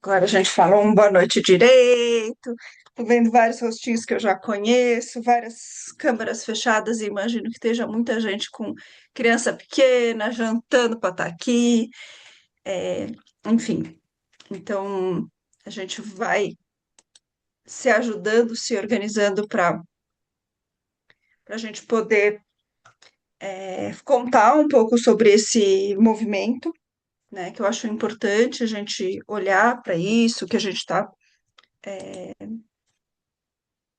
Agora a gente fala um boa noite direito. Tô vendo vários rostinhos que eu já conheço, várias câmeras fechadas e imagino que esteja muita gente com criança pequena, jantando para estar aqui. É, enfim, então a gente vai se ajudando, se organizando para a gente poder contar um pouco sobre esse movimento, né? Que eu acho importante a gente olhar para isso, que a gente está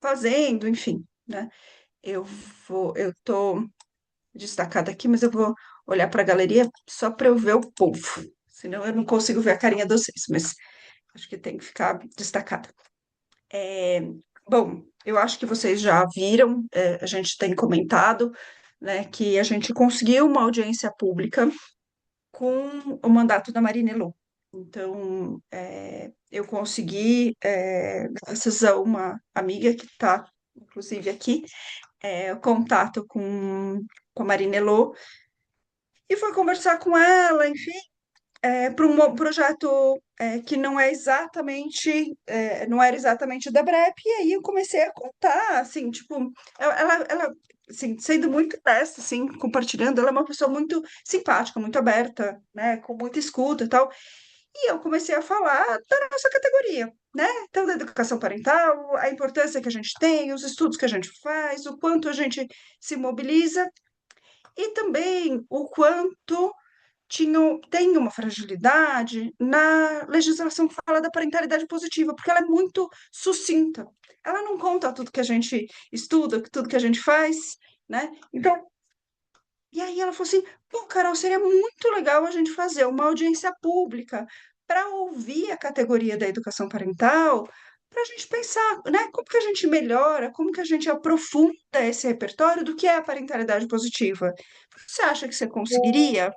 fazendo, enfim, né? Eu tô destacada aqui, mas eu vou olhar para a galeria só para eu ver o povo, senão eu não consigo ver a carinha de vocês, mas acho que tem que ficar destacada. É, bom, eu acho que vocês já viram, a gente tem comentado, né, que a gente conseguiu uma audiência pública com o mandato da Marina Elô. Então, eu consegui, graças a uma amiga que está, inclusive, aqui, contato com a Marina Elô e foi conversar com ela, enfim, para um projeto que não é exatamente, não era exatamente da BREP, e aí eu comecei a contar, assim, tipo, ela assim, sendo muito honesta, assim, compartilhando, ela é uma pessoa muito simpática, muito aberta, né, com muita escuta e tal, e eu comecei a falar da nossa categoria, né, então da educação parental, a importância que a gente tem, os estudos que a gente faz, o quanto a gente se mobiliza, e também o quanto tem uma fragilidade na legislação que fala da parentalidade positiva, porque ela é muito sucinta. Ela não conta tudo que a gente estuda, tudo que a gente faz, né? Então, e aí ela falou assim: pô, Carol, seria muito legal a gente fazer uma audiência pública para ouvir a categoria da educação parental, para a gente pensar, né? Como que a gente melhora, como que a gente aprofunda esse repertório do que é a parentalidade positiva. Você acha que você conseguiria?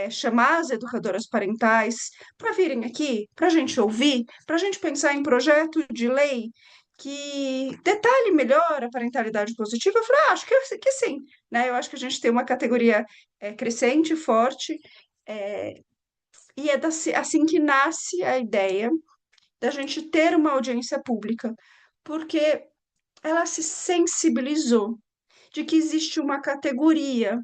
Chamar as educadoras parentais para virem aqui, para a gente ouvir, para a gente pensar em projeto de lei que detalhe melhor a parentalidade positiva. Eu falei, acho que sim, né? Eu acho que a gente tem uma categoria crescente, forte, é, e é assim que nasce a ideia da gente ter uma audiência pública, porque ela se sensibilizou de que existe uma categoria,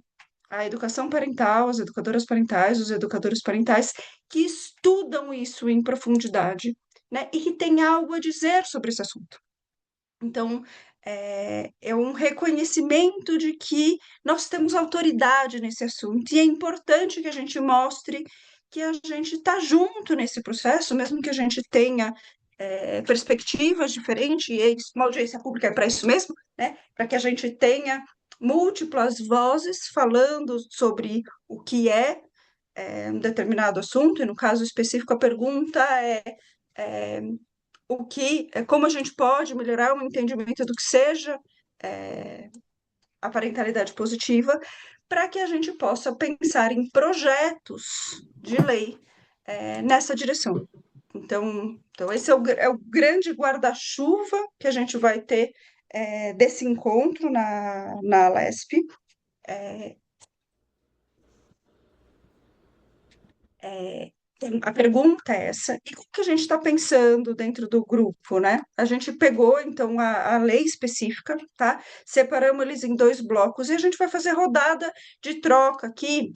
a educação parental, as educadoras parentais, os educadores parentais, que estudam isso em profundidade, né, e que têm algo a dizer sobre esse assunto. Então, é um reconhecimento de que nós temos autoridade nesse assunto, e é importante que a gente mostre que a gente está junto nesse processo, mesmo que a gente tenha perspectivas diferentes, e uma audiência pública é para isso mesmo, né? Para que a gente tenha múltiplas vozes falando sobre o que é um determinado assunto, e no caso específico a pergunta é como a gente pode melhorar o entendimento do que seja é, a parentalidade positiva, para que a gente possa pensar em projetos de lei nessa direção. Então esse é o grande guarda-chuva que a gente vai ter desse encontro na Alesp. A pergunta é essa, e o que a gente está pensando dentro do grupo, né? A gente pegou, então, a lei específica, tá? Separamos eles em dois blocos e a gente vai fazer rodada de troca aqui,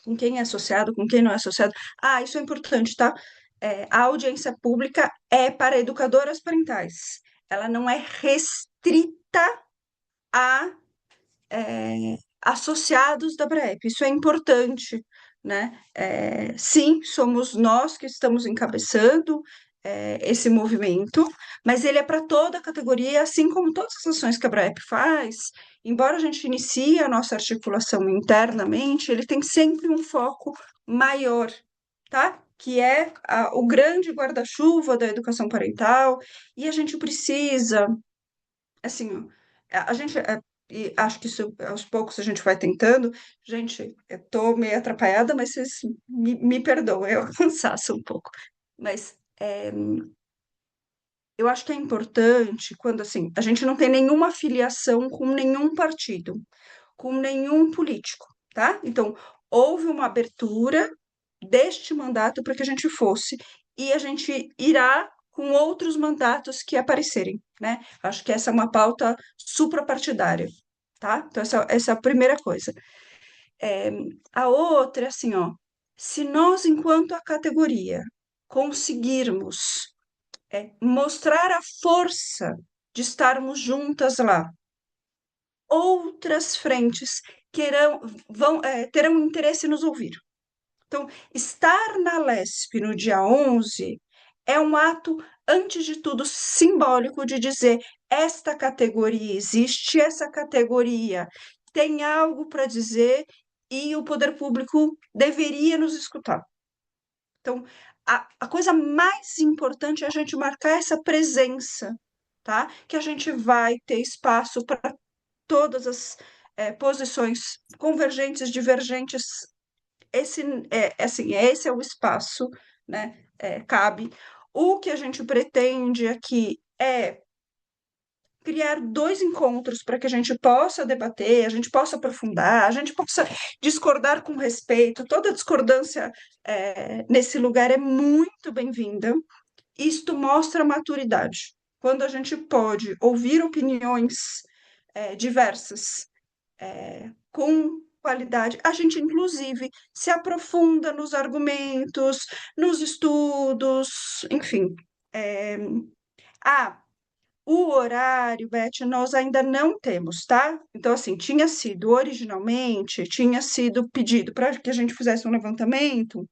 com quem é associado, com quem não é associado. Ah, isso é importante, tá? A audiência pública é para educadoras parentais. Ela não é restrita a associados da BREP. Isso é importante, né? Sim, somos nós que estamos encabeçando esse movimento, mas ele é para toda a categoria, assim como todas as ações que a BREP faz. Embora a gente inicie a nossa articulação internamente, ele tem sempre um foco maior, tá? Que é o grande guarda-chuva da educação parental, e a gente precisa, assim, ó, a gente, e acho que isso aos poucos a gente vai tentando. Gente, eu tô meio atrapalhada, mas vocês me perdoem, eu cansaço um pouco. Mas eu acho que é importante quando, assim, a gente não tem nenhuma filiação com nenhum partido, com nenhum político, tá? Então, houve uma abertura deste mandato para que a gente fosse. e a gente irá com outros mandatos que aparecerem, né? Acho que essa é uma pauta suprapartidária, tá? Então, essa é a primeira coisa. É, a outra é assim, ó, se nós, enquanto a categoria, conseguirmos mostrar a força de estarmos juntas lá, outras frentes terão interesse em nos ouvir. Então, estar na LESP no dia 11 é um ato, antes de tudo, simbólico de dizer esta categoria existe, essa categoria tem algo para dizer e o poder público deveria nos escutar. Então, a coisa mais importante é a gente marcar essa presença, tá? Que a gente vai ter espaço para todas as posições convergentes, divergentes. Esse é o espaço, né? Cabe. O que a gente pretende aqui é criar dois encontros para que a gente possa debater, a gente possa aprofundar, a gente possa discordar com respeito. Toda discordância nesse lugar é muito bem-vinda. Isto mostra maturidade. Quando a gente pode ouvir opiniões diversas, com qualidade, a gente, inclusive, se aprofunda nos argumentos, nos estudos, enfim. É, Ah, o horário, Beth, nós ainda não temos, tá? Então, assim, tinha sido pedido para que a gente fizesse um levantamento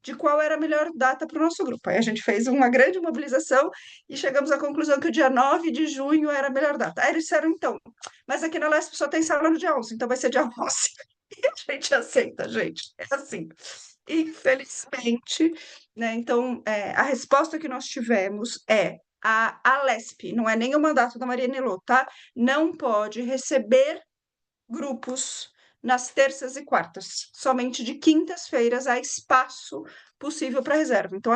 de qual era a melhor data para o nosso grupo. Aí a gente fez uma grande mobilização e chegamos à conclusão que o dia 9 de junho era a melhor data. Aí eles disseram, então, mas aqui na Lesp só tem sala no dia 11, então vai ser dia 11. E a gente aceita, gente. É assim. Infelizmente, né? Então, a resposta que nós tivemos é a Lesp, não é nem o mandato da Maria Nelô, tá? Não pode receber grupos nas terças e quartas. Somente de quintas-feiras há espaço possível para reserva. Então,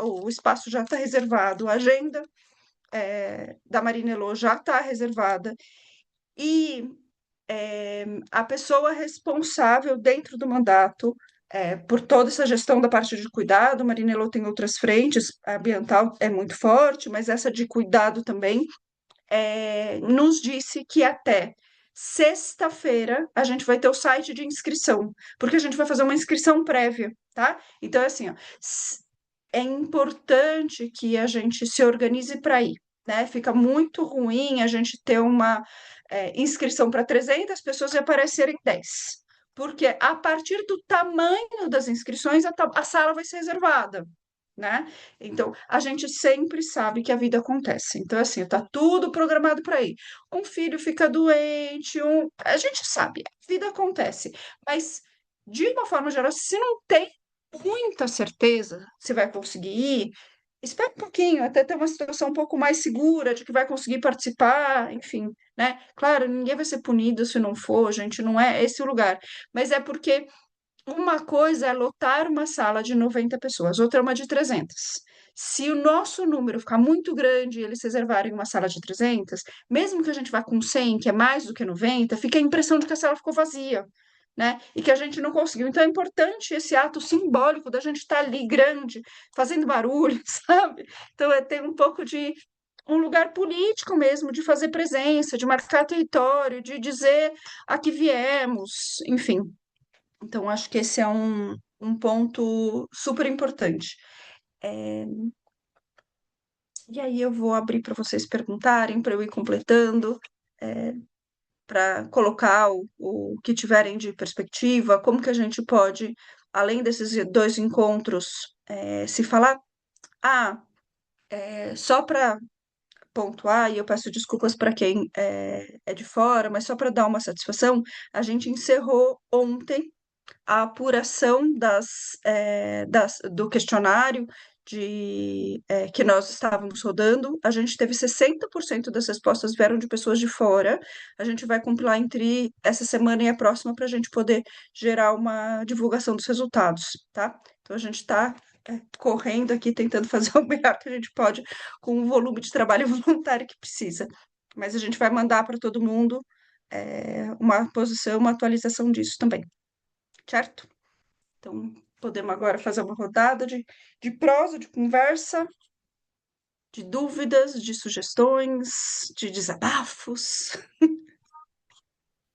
o espaço já está reservado, a agenda da Marinello já está reservada e a pessoa responsável dentro do mandato por toda essa gestão da parte de cuidado, Marinello tem outras frentes, a ambiental é muito forte, mas essa de cuidado também, nos disse que até sexta-feira a gente vai ter o site de inscrição, porque a gente vai fazer uma inscrição prévia, tá? Então, é assim, ó, é importante que a gente se organize para ir, né? Fica muito ruim a gente ter uma inscrição para 300 pessoas e aparecerem 10. Porque a partir do tamanho das inscrições, a sala vai ser reservada, né? Então, a gente sempre sabe que a vida acontece. Então, assim, tá tudo programado para ir. Um filho fica doente, a gente sabe, a vida acontece. Mas, de uma forma geral, se não tem muita certeza se vai conseguir ir, espera um pouquinho, até ter uma situação um pouco mais segura de que vai conseguir participar, enfim, né? Claro, ninguém vai ser punido se não for, gente, não é esse o lugar. Mas é porque uma coisa é lotar uma sala de 90 pessoas, outra é uma de 300. Se o nosso número ficar muito grande e eles reservarem uma sala de 300, mesmo que a gente vá com 100, que é mais do que 90, fica a impressão de que a sala ficou vazia, né? E que a gente não conseguiu. Então é importante esse ato simbólico da gente estar ali grande, fazendo barulho, sabe? Então tem um pouco de um lugar político mesmo, de fazer presença, de marcar território, de dizer a que viemos, enfim. Então, acho que esse é um ponto super importante. É, e aí eu vou abrir para vocês perguntarem, para eu ir completando, para colocar o que tiverem de perspectiva, como que a gente pode, além desses dois encontros, se falar. Ah, só para pontuar, e eu peço desculpas para quem é de fora, mas só para dar uma satisfação, a gente encerrou ontem a apuração do questionário que nós estávamos rodando. A gente teve 60% das respostas vieram de pessoas de fora. A gente vai compilar entre essa semana e a próxima para a gente poder gerar uma divulgação dos resultados, tá? Então a gente está correndo aqui, tentando fazer o melhor que a gente pode com o volume de trabalho voluntário que precisa. Mas a gente vai mandar para todo mundo uma posição, uma atualização disso também, certo? Então, Podemos agora fazer uma rodada de prosa, de conversa, de dúvidas, de sugestões, de desabafos,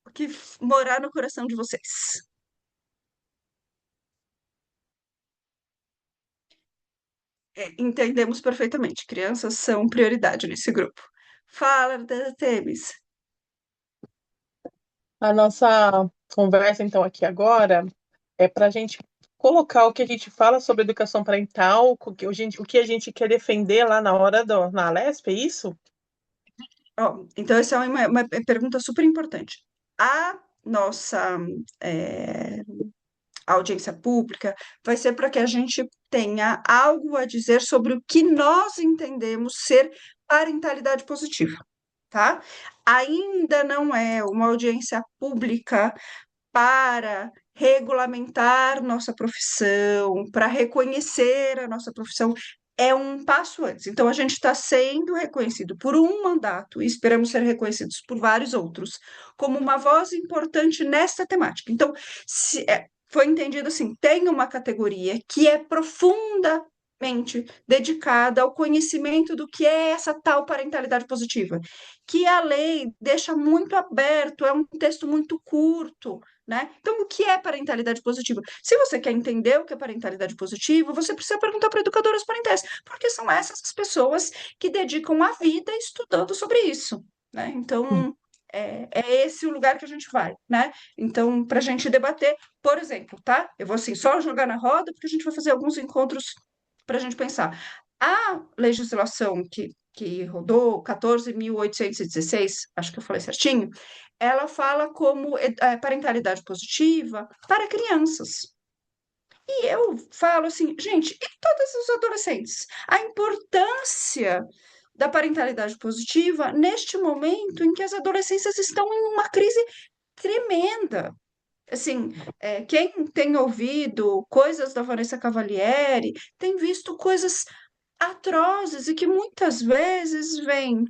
o que morar no coração de vocês. Entendemos perfeitamente, crianças são prioridade nesse grupo. Fala, Temis. A nossa conversa, então, aqui agora é para a gente colocar o que a gente fala sobre educação parental, o que a gente quer defender lá na hora na Alesp, é isso? Ó, então, essa é uma pergunta super importante. A nossa é, audiência pública vai ser para que a gente tenha algo a dizer sobre o que nós entendemos ser parentalidade positiva, tá? Ainda não é uma audiência pública para regulamentar nossa profissão, para reconhecer a nossa profissão, é um passo antes. Então, a gente está sendo reconhecido por um mandato e esperamos ser reconhecidos por vários outros, como uma voz importante nesta temática. Então, foi entendido assim: tem uma categoria que é profundamente dedicada ao conhecimento do que é essa tal parentalidade positiva, que a lei deixa muito aberto, é um texto muito curto, né? Então, o que é parentalidade positiva? Se você quer entender o que é parentalidade positiva, você precisa perguntar para educadoras parentais, porque são essas as pessoas que dedicam a vida estudando sobre isso, né? Hum. Então, é esse o lugar que a gente vai, né? Então, para a gente debater, por exemplo, tá? Eu vou assim, só jogar na roda, porque a gente vai fazer alguns encontros para a gente pensar. A legislação que rodou, 14.816, acho que eu falei certinho, ela fala como parentalidade positiva para crianças. E eu falo assim, gente, e todos os adolescentes? A importância da parentalidade positiva neste momento em que as adolescências estão em uma crise tremenda. Assim, quem tem ouvido coisas da Vanessa Cavalieri tem visto coisas atrozes e que muitas vezes vêm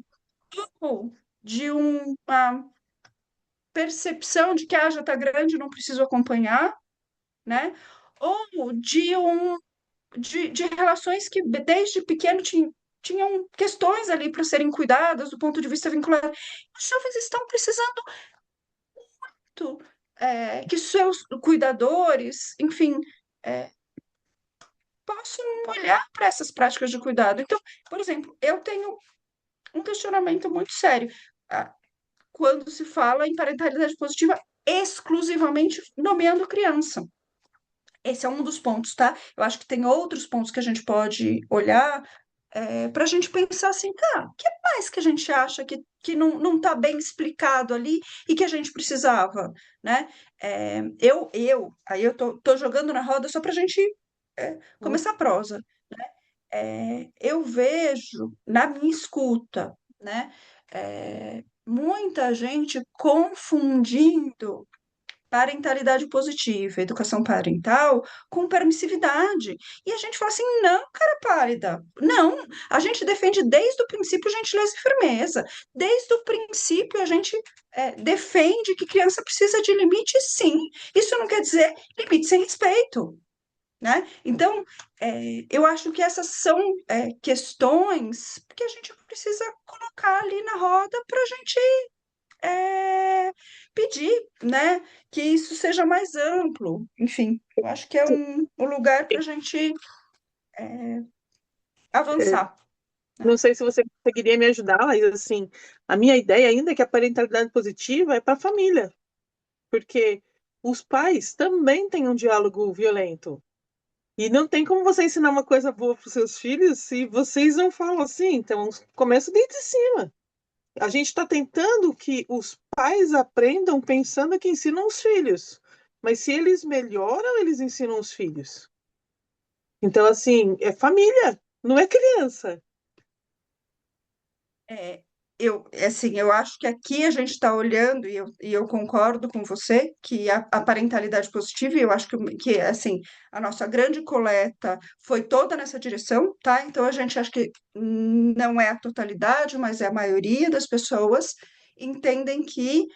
ou de uma percepção de que já está grande, não preciso acompanhar, né? Ou de relações que desde pequeno tinham questões ali para serem cuidadas do ponto de vista vincular. Os jovens estão precisando que seus cuidadores, enfim, é, possam olhar para essas práticas de cuidado. Então, por exemplo, eu tenho um questionamento muito sério. Ah, quando se fala em parentalidade positiva exclusivamente nomeando criança. Esse é um dos pontos, tá? Eu acho que tem outros pontos que a gente pode olhar para a gente pensar assim, cara, o que mais que a gente acha que não está bem explicado ali e que a gente precisava, né? Aí eu tô jogando na roda só para a gente começar a prosa. Eu vejo na minha escuta, né? Muita gente confundindo parentalidade positiva, educação parental, com permissividade. E a gente fala assim: não, cara pálida, não. A gente defende desde o princípio gentileza e firmeza. Desde o princípio, a gente defende que criança precisa de limite, sim. Isso não quer dizer limite sem respeito. Né? Então, eu acho que essas são questões que a gente precisa colocar ali na roda para a gente pedir, né, que isso seja mais amplo. Enfim, eu acho que é um lugar para a gente É, avançar, não né? sei se você conseguiria me ajudar, mas assim, a minha ideia ainda é que a parentalidade positiva é para a família, porque os pais também têm um diálogo violento. E não tem como você ensinar uma coisa boa para os seus filhos se vocês não falam assim. Então, começa desde cima. A gente está tentando que os pais aprendam pensando que ensinam os filhos. Mas se eles melhoram, eles ensinam os filhos. Então, assim, é família, não é criança. É, assim, eu acho que aqui a gente está olhando, e eu concordo com você, que a parentalidade positiva, e eu acho que, assim, a nossa grande coleta foi toda nessa direção, tá? Então, a gente acha que não é a totalidade, mas é a maioria das pessoas entendem que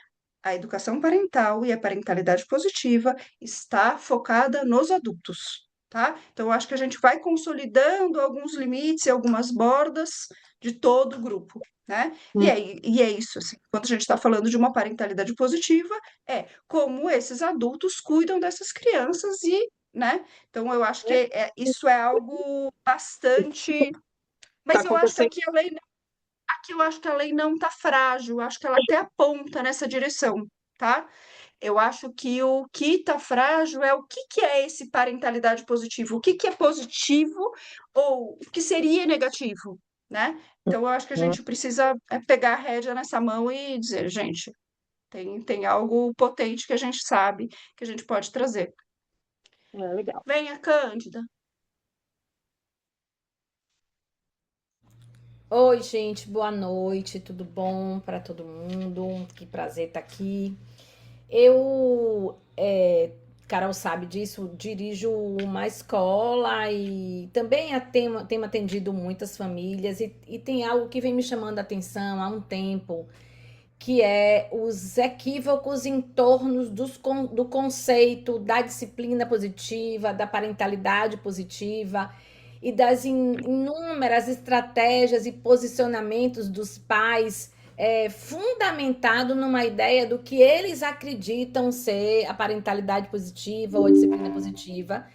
a educação parental e a parentalidade positiva está focada nos adultos. tá? Então, eu acho que a gente vai consolidando alguns limites e algumas bordas de todo o grupo, né? Hum, E é isso, assim, quando a gente está falando de uma parentalidade positiva, é como esses adultos cuidam dessas crianças e, né? Então, eu acho que isso é algo bastante. tá Mas eu acho que acontecendo. aqui eu acho que a lei não está frágil, eu acho que ela até aponta nessa direção, tá? Eu acho que o que está frágil é o que que é esse parentalidade positiva, o que que é positivo ou o que seria negativo, né? Então, eu acho que a gente precisa pegar a rédea nessa mão e dizer, gente, tem algo potente que a gente sabe que a gente pode trazer. É legal. Venha, Cândida. Oi, gente, boa noite, tudo bom para todo mundo? Que prazer estar aqui. Carol sabe disso, dirijo uma escola e também tenho atendido muitas famílias e tem algo que vem me chamando a atenção há um tempo, que é os equívocos em torno do conceito da disciplina positiva, da parentalidade positiva e das inúmeras estratégias e posicionamentos dos pais fundamentado numa ideia do que eles acreditam ser a parentalidade positiva ou a disciplina positiva.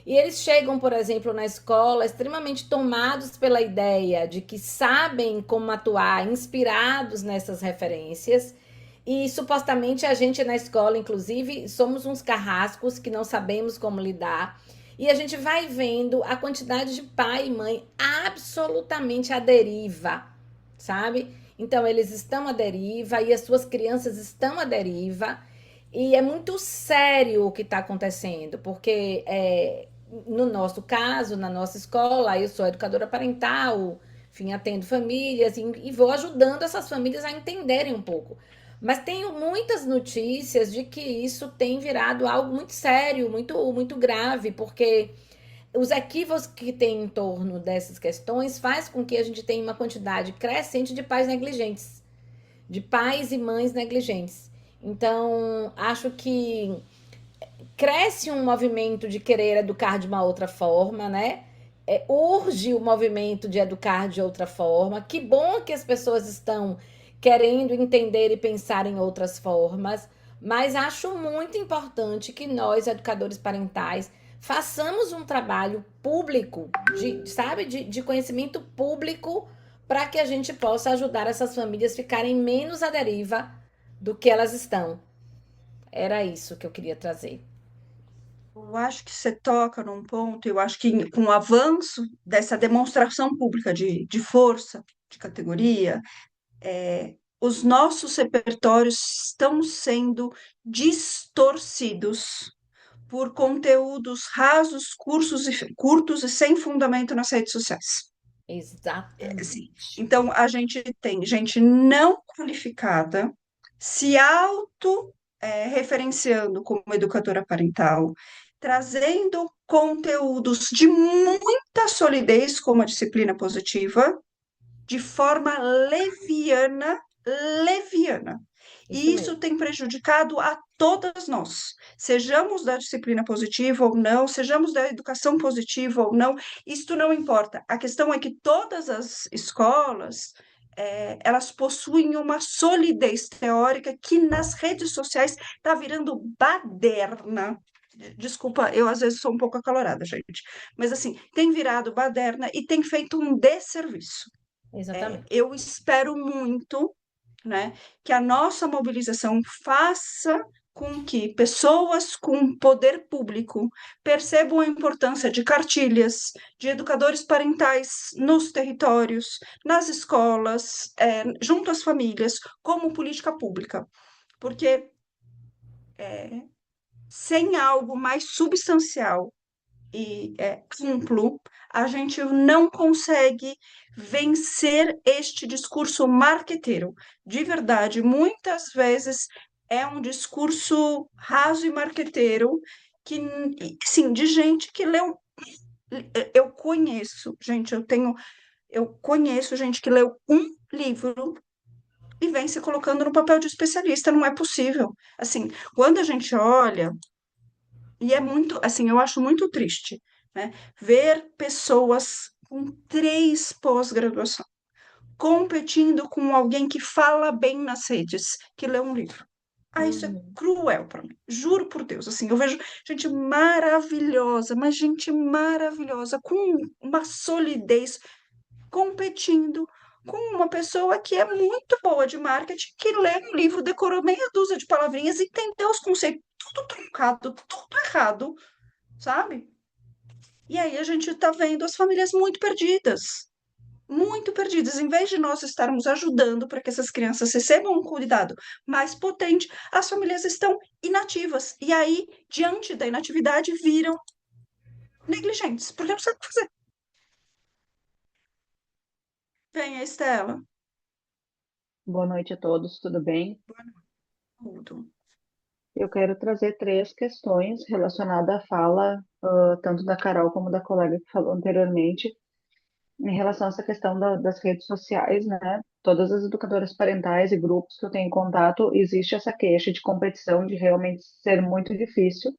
E eles chegam, por exemplo, na escola extremamente tomados pela ideia de que sabem como atuar, inspirados nessas referências. E supostamente a gente na escola, inclusive, somos uns carrascos que não sabemos como lidar. E a gente vai vendo a quantidade de pai e mãe absolutamente à deriva, sabe? Então, eles estão à deriva e as suas crianças estão à deriva. E é muito sério o que está acontecendo, porque no nosso caso, na nossa escola, eu sou educadora parental, enfim, atendo famílias e vou ajudando essas famílias a entenderem um pouco. Mas tenho muitas notícias de que isso tem virado algo muito sério, muito grave, porque os equívocos que tem em torno dessas questões faz com que a gente tenha uma quantidade crescente de pais negligentes, de pais e mães negligentes. Então, acho que cresce um movimento de querer educar de uma outra forma, né? Urge o movimento de educar de outra forma. Que bom que as pessoas estão querendo entender e pensar em outras formas, mas acho muito importante que nós, educadores parentais, façamos um trabalho público, sabe, de conhecimento público, para que a gente possa ajudar essas famílias a ficarem menos à deriva do que elas estão. Era isso que eu queria trazer. Eu acho que você toca num ponto, eu acho que com o avanço dessa demonstração pública de força, de categoria, os nossos repertórios estão sendo distorcidos por conteúdos rasos, curtos e sem fundamento nas redes sociais. Assim, Exatamente. então, a gente tem gente não qualificada se referenciando como educadora parental, trazendo conteúdos de muita solidez, como a disciplina positiva, de forma leviana. Isso E isso mesmo. tem prejudicado a todas nós, sejamos da disciplina positiva ou não, sejamos da educação positiva ou não, isto não importa. A questão é que todas as escolas, elas possuem uma solidez teórica que nas redes sociais está virando baderna. Desculpa, eu às vezes sou um pouco acalorada, gente, mas assim, tem virado baderna e tem feito um desserviço. Exatamente. Eu espero muito, né, que a nossa mobilização faça com que pessoas com poder público percebam a importância de cartilhas, de educadores parentais nos territórios, nas escolas, junto às famílias, como política pública. Porque sem algo mais substancial e amplo, a gente não consegue vencer este discurso marqueteiro. De verdade, muitas vezes é um discurso raso e marqueteiro que, sim, de gente que leu. Eu conheço, gente, eu conheço gente que leu um livro e vem se colocando no papel de especialista, não é possível. Assim, quando a gente olha, e é muito, assim, eu acho muito triste. né? Ver pessoas com 3 pós-graduação competindo com alguém que fala bem nas redes, que lê um livro. Ah, isso é Uhum. cruel para mim, juro por Deus. Assim, eu vejo gente maravilhosa, mas gente maravilhosa, com uma solidez, competindo com uma pessoa que é muito boa de marketing, que lê um livro, decorou meia dúzia de palavrinhas e entendeu os conceitos tudo truncado, tudo errado, sabe? E aí a gente está vendo as famílias muito perdidas. Em vez de nós estarmos ajudando para que essas crianças recebam um cuidado mais potente, as famílias estão inativas. E aí, diante da inatividade, viram negligentes, porque não sabe o que fazer. Venha, Estela. Boa noite a todos, tudo bem? Tudo. Eu quero trazer três questões relacionadas à fala, tanto da Carol como da colega que falou anteriormente, em relação a essa questão das redes sociais, né? Todas as educadoras parentais e grupos que eu tenho em contato, existe essa queixa de competição, de realmente ser muito difícil,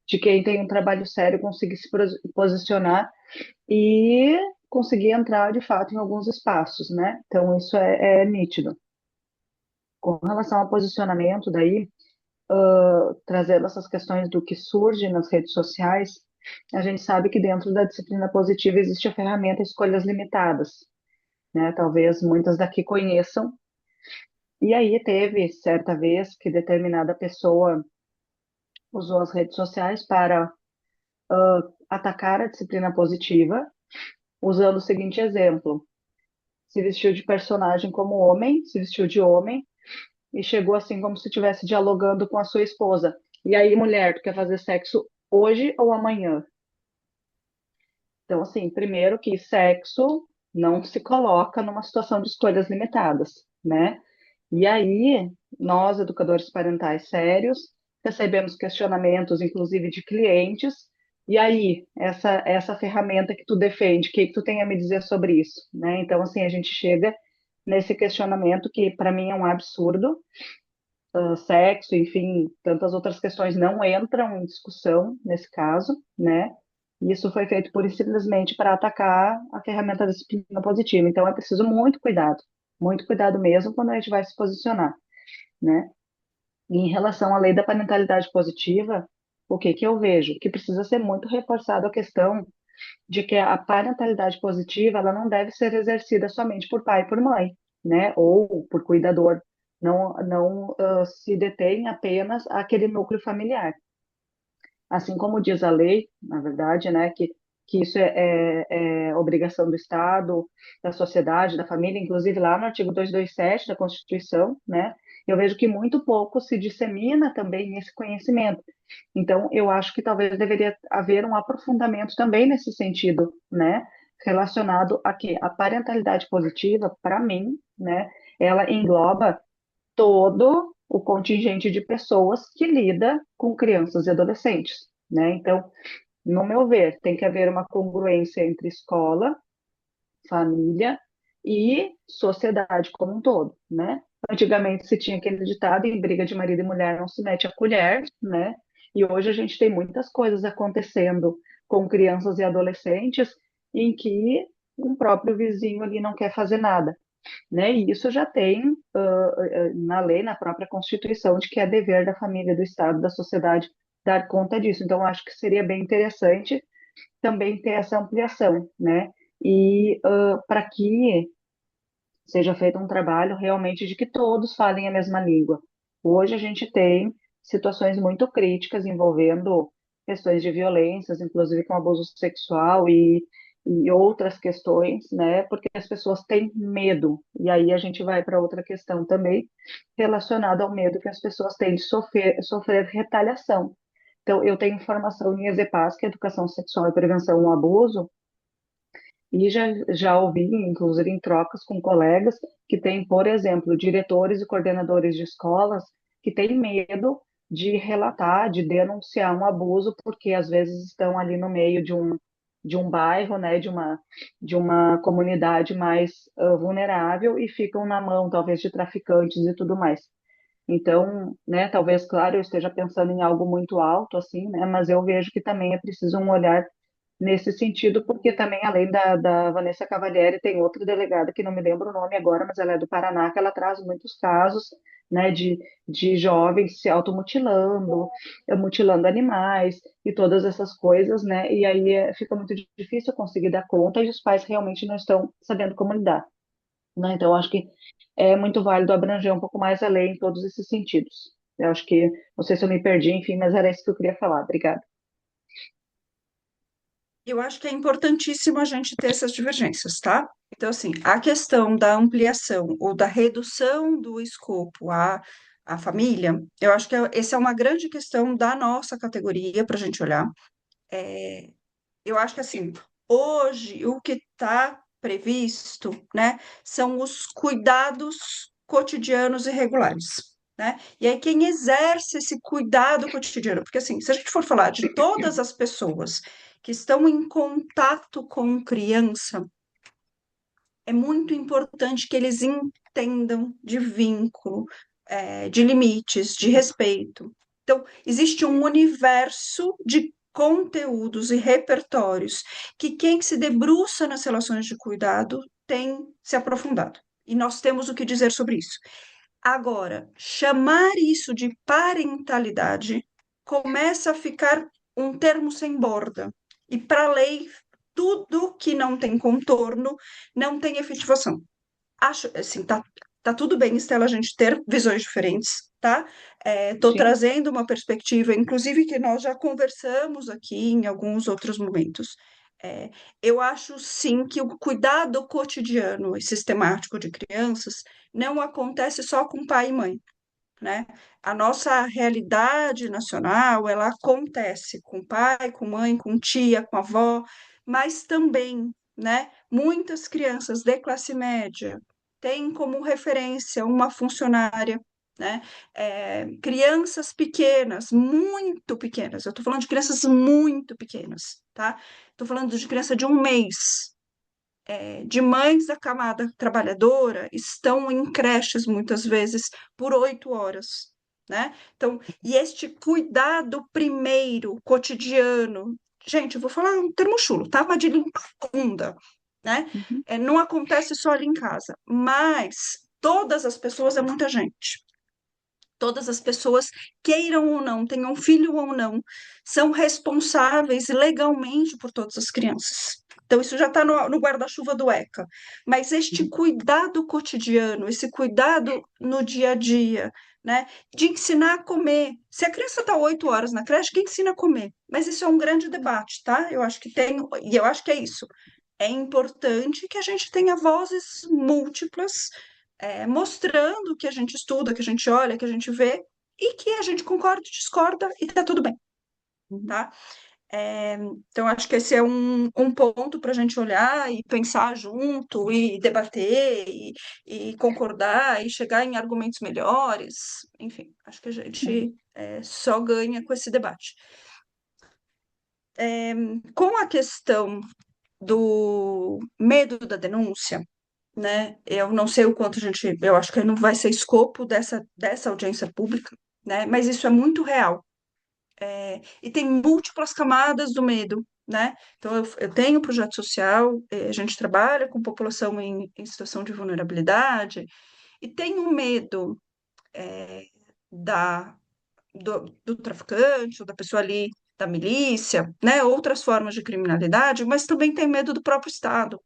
de quem tem um trabalho sério conseguir se posicionar e conseguir entrar de fato em alguns espaços, né? Então, isso é nítido. Com relação ao posicionamento, daí, trazendo essas questões do que surge nas redes sociais, a gente sabe que dentro da disciplina positiva existe a ferramenta escolhas limitadas, né? Talvez muitas daqui conheçam. E aí teve certa vez que determinada pessoa usou as redes sociais para atacar a disciplina positiva, usando o seguinte exemplo: se vestiu de personagem como homem, se vestiu de homem e chegou assim como se estivesse dialogando com a sua esposa. E aí, mulher, tu quer fazer sexo hoje ou amanhã? Então, assim, primeiro que sexo não se coloca numa situação de escolhas limitadas, né? E aí, nós, educadores parentais sérios, recebemos questionamentos, inclusive de clientes. E aí, essa ferramenta que tu defende, o que que tu tem a me dizer sobre isso, né? Então, assim, a gente chega nesse questionamento que para mim é um absurdo. Sexo, enfim, tantas outras questões não entram em discussão nesse caso, né? E isso foi feito pura e simplesmente para atacar a ferramenta da disciplina positiva. Então é preciso muito cuidado mesmo quando a gente vai se posicionar, né? E em relação à lei da parentalidade positiva, o que que eu vejo? Que precisa ser muito reforçada a questão de que a parentalidade positiva ela não deve ser exercida somente por pai e por mãe, né? Ou por cuidador. Não se detém apenas aquele núcleo familiar. Assim como diz a lei, na verdade, né, que isso é obrigação do Estado, da sociedade, da família, inclusive lá no artigo 227 da Constituição, né, eu vejo que muito pouco se dissemina também esse conhecimento. Então, eu acho que talvez deveria haver um aprofundamento também nesse sentido, né, relacionado a que a parentalidade positiva, para mim, né, ela engloba todo o contingente de pessoas que lida com crianças e adolescentes, né? Então, no meu ver, tem que haver uma congruência entre escola, família e sociedade como um todo, né? Antigamente se tinha aquele ditado, em briga de marido e mulher não se mete a colher, né? E hoje a gente tem muitas coisas acontecendo com crianças e adolescentes em que um próprio vizinho ali não quer fazer nada, né? E isso já tem na lei, na própria Constituição, de que é dever da família, do Estado, da sociedade dar conta disso. Então, acho que seria bem interessante também ter essa ampliação, né? E para que seja feito um trabalho realmente de que todos falem a mesma língua. Hoje a gente tem situações muito críticas envolvendo questões de violências, inclusive com abuso sexual e outras questões, né? Porque as pessoas têm medo. E aí a gente vai para outra questão também relacionada ao medo que as pessoas têm de sofrer retaliação. Então, eu tenho formação em EZPAS, que é Educação Sexual e Prevenção ao Abuso, e já ouvi, inclusive em trocas com colegas, que têm, por exemplo, diretores e coordenadores de escolas que têm medo de relatar, de denunciar um abuso, porque às vezes estão ali no meio de um bairro, né, de uma comunidade mais vulnerável e ficam na mão, talvez, de traficantes e tudo mais. Então, né, talvez, claro, eu esteja pensando em algo muito alto, assim, né, mas eu vejo que também é preciso um olhar nesse sentido, porque também, além da Vanessa Cavalieri, tem outra delegada, que não me lembro o nome agora, mas ela é do Paraná, que ela traz muitos casos, né, de jovens se automutilando, mutilando animais e todas essas coisas, né, e aí fica muito difícil conseguir dar conta e os pais realmente não estão sabendo como lidar, né, então eu acho que é muito válido abranger um pouco mais a lei em todos esses sentidos. Eu acho que, não sei se eu me perdi, enfim, mas era isso que eu queria falar. Obrigada. Eu acho que é importantíssimo a gente ter essas divergências, tá? Então, assim, a questão da ampliação ou da redução do escopo à família, eu acho que essa é uma grande questão da nossa categoria para a gente olhar. Eu acho que, assim, hoje o que está previsto, né, são os cuidados cotidianos e regulares. Né? E aí, quem exerce esse cuidado cotidiano, porque assim, se a gente for falar de todas as pessoas que estão em contato com criança, é muito importante que eles entendam de vínculo, de limites, de respeito. Então, existe um universo de conteúdos e repertórios que quem se debruça nas relações de cuidado tem se aprofundado. E nós temos o que dizer sobre isso. Agora, chamar isso de parentalidade começa a ficar um termo sem borda. E para a lei, tudo que não tem contorno não tem efetivação. Acho, assim, tá tudo bem, Estela, a gente ter visões diferentes, tá? Estou Sim. trazendo uma perspectiva, inclusive, que nós já conversamos aqui em alguns outros momentos. É, eu acho, sim, que o cuidado cotidiano e sistemático de crianças não acontece só com pai e mãe, né? A nossa realidade nacional, ela acontece com pai, com mãe, com tia, com avó, mas também, né? Muitas crianças de classe média têm como referência uma funcionária, né? Crianças pequenas, muito pequenas, eu estou falando de crianças muito pequenas, tá? Estou falando de criança de 1 mês, de mães da camada trabalhadora estão em creches muitas vezes por 8 horas, né? Então, e este cuidado primeiro, cotidiano, gente, eu vou falar um termo chulo, tá? Mas de limpar a bunda, né? Uhum. Não acontece só ali em casa, mas todas as pessoas é muita gente. Todas as pessoas, queiram ou não, tenham filho ou não, são responsáveis legalmente por todas as crianças. Então, isso já está no guarda-chuva do ECA. Mas este Uhum. cuidado cotidiano, esse cuidado no dia a dia, né, de ensinar a comer. Se a criança está 8 horas na creche, quem ensina a comer? Mas isso é um grande debate, tá? Eu acho que tem, e eu acho que é isso. É importante que a gente tenha vozes múltiplas, mostrando que a gente estuda, que a gente olha, que a gente vê, e que a gente concorda, discorda e tá tudo bem, Uhum. tá? Então, acho que esse é um ponto para a gente olhar e pensar junto, e debater, e concordar, e chegar em argumentos melhores. Enfim, acho que a gente só ganha com esse debate. Com a questão do medo da denúncia, né? Eu não sei o quanto a gente, eu acho que não vai ser escopo dessa audiência pública, né? Mas isso é muito real. E tem múltiplas camadas do medo, né? Então, eu tenho projeto social, a gente trabalha com população em situação de vulnerabilidade, e tem o medo da, do traficante, ou da pessoa ali, da milícia, né? Outras formas de criminalidade, mas também tem medo do próprio Estado,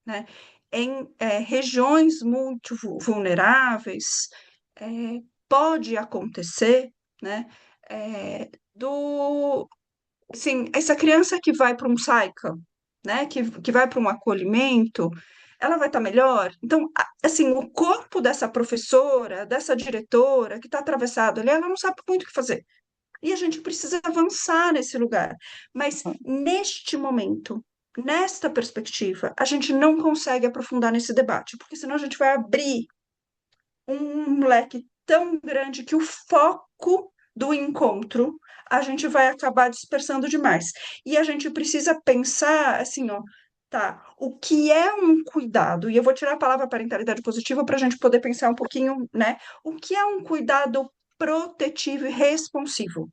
né? Em regiões muito vulneráveis, pode acontecer, né? Assim, essa criança que vai para um SAICA, né? Que vai para um acolhimento, ela vai estar melhor. Então, assim, o corpo dessa professora, dessa diretora que está atravessado ali, ela não sabe muito o que fazer. E a gente precisa avançar nesse lugar. Mas neste momento, nesta perspectiva, a gente não consegue aprofundar nesse debate, porque senão a gente vai abrir um leque tão grande que o foco do encontro a gente vai acabar dispersando demais. E a gente precisa pensar assim, ó, tá, o que é um cuidado? E eu vou tirar a palavra parentalidade positiva para a gente poder pensar um pouquinho, né? O que é um cuidado protetivo e responsivo?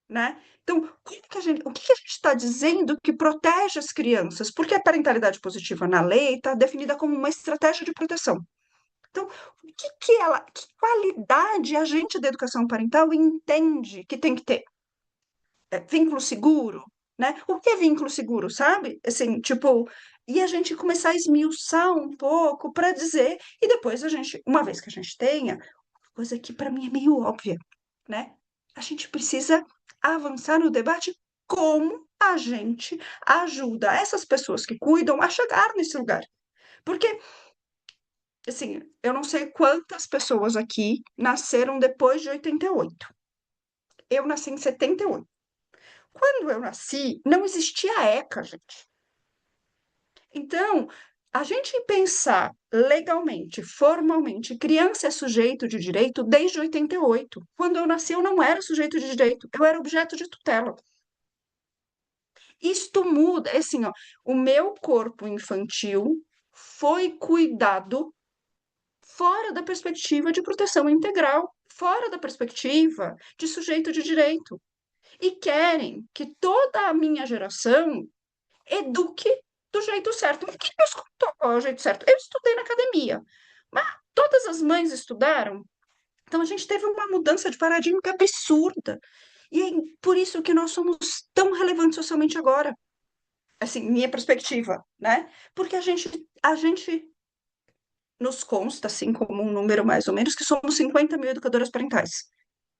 Né? Então, o que que a gente está dizendo que protege as crianças? Porque a parentalidade positiva na lei está definida como uma estratégia de proteção. Então, que qualidade a gente da educação parental entende que tem que ter? Vínculo seguro, né? O que é vínculo seguro, sabe? Assim, tipo, e a gente começar a esmiuçar um pouco para dizer, e depois a gente, uma vez que a gente tenha, coisa que para mim é meio óbvia, né? A gente precisa avançar no debate como a gente ajuda essas pessoas que cuidam a chegar nesse lugar. Porque, assim, eu não sei quantas pessoas aqui nasceram depois de 88. Eu nasci em 78. Quando eu nasci, não existia a ECA, gente. Então, a gente pensar legalmente, formalmente, criança é sujeito de direito desde 88. Quando eu nasci, eu não era sujeito de direito, eu era objeto de tutela. Isto muda, assim, ó, o meu corpo infantil foi cuidado fora da perspectiva de proteção integral, fora da perspectiva de sujeito de direito. E querem que toda a minha geração eduque do jeito certo. Mas quem escutou o jeito certo? Eu estudei na academia, mas todas as mães estudaram. Então a gente teve uma mudança de paradigma absurda. E é por isso que nós somos tão relevantes socialmente agora. Assim, minha perspectiva, né? Porque a gente nos consta, assim, como um número mais ou menos, que somos 50 mil educadoras parentais.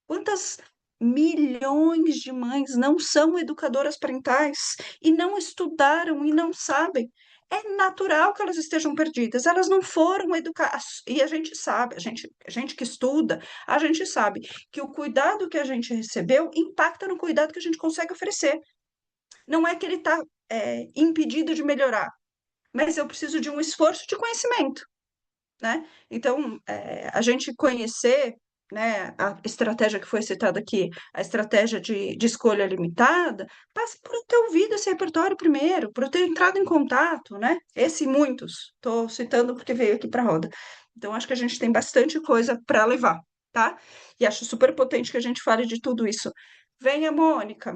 Quantas milhões de mães não são educadoras parentais e não estudaram e não sabem? É natural que elas estejam perdidas, elas não foram educadas. E a gente sabe, a gente que estuda, a gente sabe que o cuidado que a gente recebeu impacta no cuidado que a gente consegue oferecer. Não é que ele está impedido de melhorar, mas eu preciso de um esforço de conhecimento, né? Então, a gente conhecer, né, a estratégia que foi citada aqui, a estratégia de escolha limitada, passa por eu ter ouvido esse repertório primeiro, por eu ter entrado em contato, né? Esse e muitos, estou citando porque veio aqui para a roda. Então, acho que a gente tem bastante coisa para levar, tá? E acho super potente que a gente fale de tudo isso. Venha, Mônica.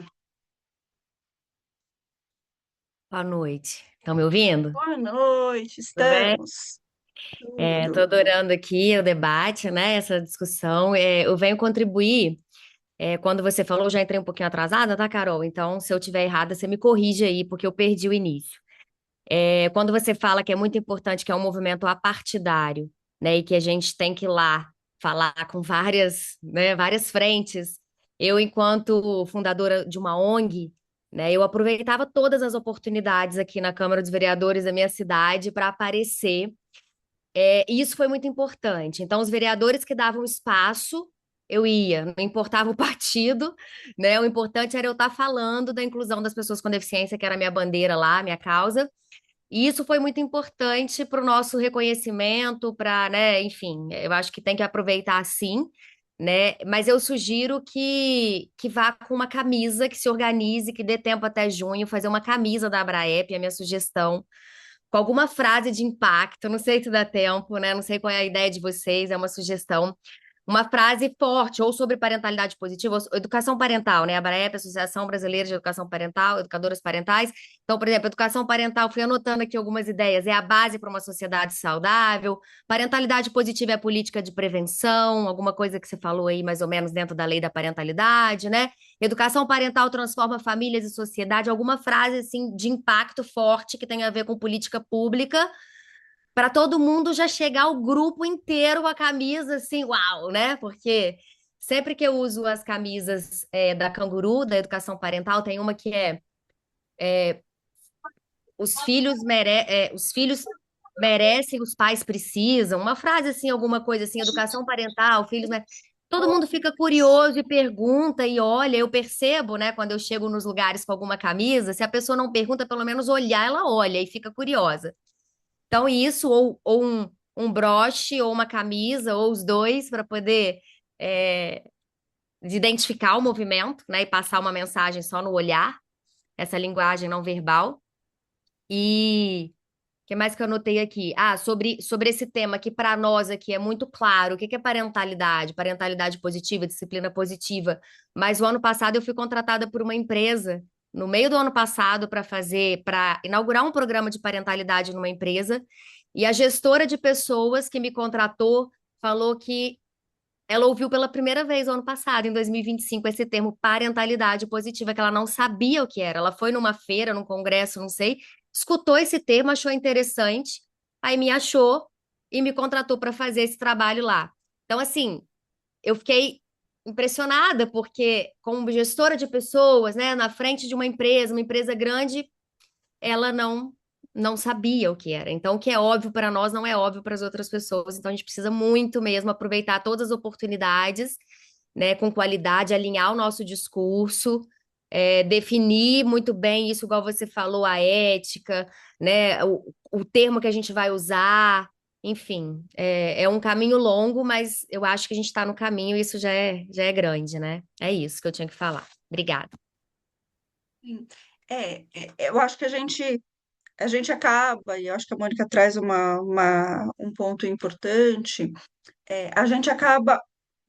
Boa noite. Estão me ouvindo? Boa noite, Tudo bem? estamos. Tô Tudo. adorando aqui o debate, né? Essa discussão. Eu venho contribuir. Quando você falou, eu já entrei um pouquinho atrasada, tá, Carol? Então, se eu tiver errada, você me corrige aí, porque eu perdi o início. Quando você fala que é muito importante que é um movimento apartidário, né? E que a gente tem que ir lá falar com várias, né, várias frentes. Eu, enquanto fundadora de uma ONG, né, eu aproveitava todas as oportunidades aqui na Câmara dos Vereadores da minha cidade para aparecer. E isso foi muito importante. Então, os vereadores que davam espaço, eu ia, não importava o partido, né? O importante era eu estar falando da inclusão das pessoas com deficiência, que era a minha bandeira lá, a minha causa. E isso foi muito importante para o nosso reconhecimento, para, né, enfim, eu acho que tem que aproveitar sim, né? Mas eu sugiro que vá com uma camisa, que se organize, que dê tempo até junho, fazer uma camisa da Abraep, é a minha sugestão com alguma frase de impacto. Não sei se dá tempo, né? Não sei qual é a ideia de vocês, é uma sugestão. Uma frase forte, ou sobre parentalidade positiva, ou educação parental, né? A ABRAEP, Associação Brasileira de Educação Parental, Educadoras Parentais. Então, por exemplo, educação parental, fui anotando aqui algumas ideias, é a base para uma sociedade saudável. Parentalidade positiva é política de prevenção, alguma coisa que você falou aí, mais ou menos, dentro da lei da parentalidade, né? Educação parental transforma famílias e sociedade, alguma frase, assim, de impacto forte que tem a ver com política pública para todo mundo já chegar o grupo inteiro com a camisa assim, uau, né? Porque sempre que eu uso as camisas da Canguru, da educação parental, tem uma que os filhos merecem, os pais precisam. Uma frase assim, alguma coisa assim, educação parental, todo mundo fica curioso e pergunta e olha, eu percebo, né, quando eu chego nos lugares com alguma camisa, se a pessoa não pergunta, pelo menos olhar, ela olha e fica curiosa. Então, isso, ou um broche, ou uma camisa, ou os dois, para poder é, identificar o movimento, né, e passar uma mensagem só no olhar, essa linguagem não verbal. E que mais que eu anotei aqui? Ah, sobre esse tema que para nós aqui é muito claro. O que que é parentalidade? Parentalidade positiva, disciplina positiva. Mas o ano passado eu fui contratada por uma empresa, no meio do ano passado, para inaugurar um programa de parentalidade numa empresa. E a gestora de pessoas que me contratou falou que ela ouviu pela primeira vez ano passado, em 2025, esse termo parentalidade positiva, que ela não sabia o que era. Ela foi numa feira, num congresso, não sei, escutou esse termo, achou interessante, aí me achou e me contratou para fazer esse trabalho lá. Então, assim, eu fiquei impressionada, porque como gestora de pessoas, né, na frente de uma empresa grande, ela não sabia o que era. Então, o que é óbvio para nós não é óbvio para as outras pessoas. Então, a gente precisa muito mesmo aproveitar todas as oportunidades, né, com qualidade, alinhar o nosso discurso, definir muito bem isso, igual você falou, a ética, né, o termo que a gente vai usar. Enfim, é um caminho longo, mas eu acho que a gente está no caminho e isso já é grande, né? É isso que eu tinha que falar. Obrigada. Sim. Eu acho que a gente acaba, e eu acho que a Mônica traz um ponto importante, a gente acaba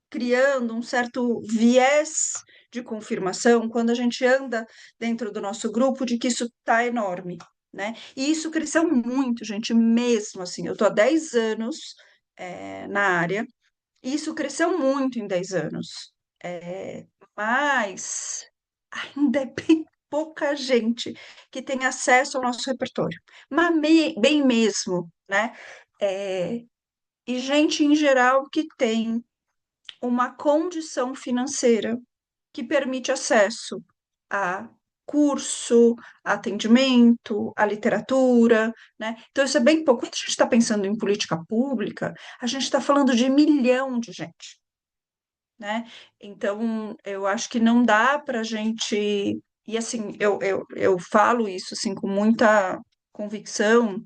criando um certo viés de confirmação quando a gente anda dentro do nosso grupo de que isso está enorme, né? E isso cresceu muito, gente, mesmo assim. Eu estou há 10 anos, na área, e isso cresceu muito em 10 anos. É, mas ainda é bem pouca gente que tem acesso ao nosso repertório, mas bem mesmo, né? É, e gente em geral que tem uma condição financeira que permite acesso a curso, a atendimento, a literatura, né? Então, isso é bem pouco. Quando a gente está pensando em política pública, a gente está falando de milhão de gente, né? Então, eu acho que não dá para a gente. E assim, eu falo isso assim, com muita convicção.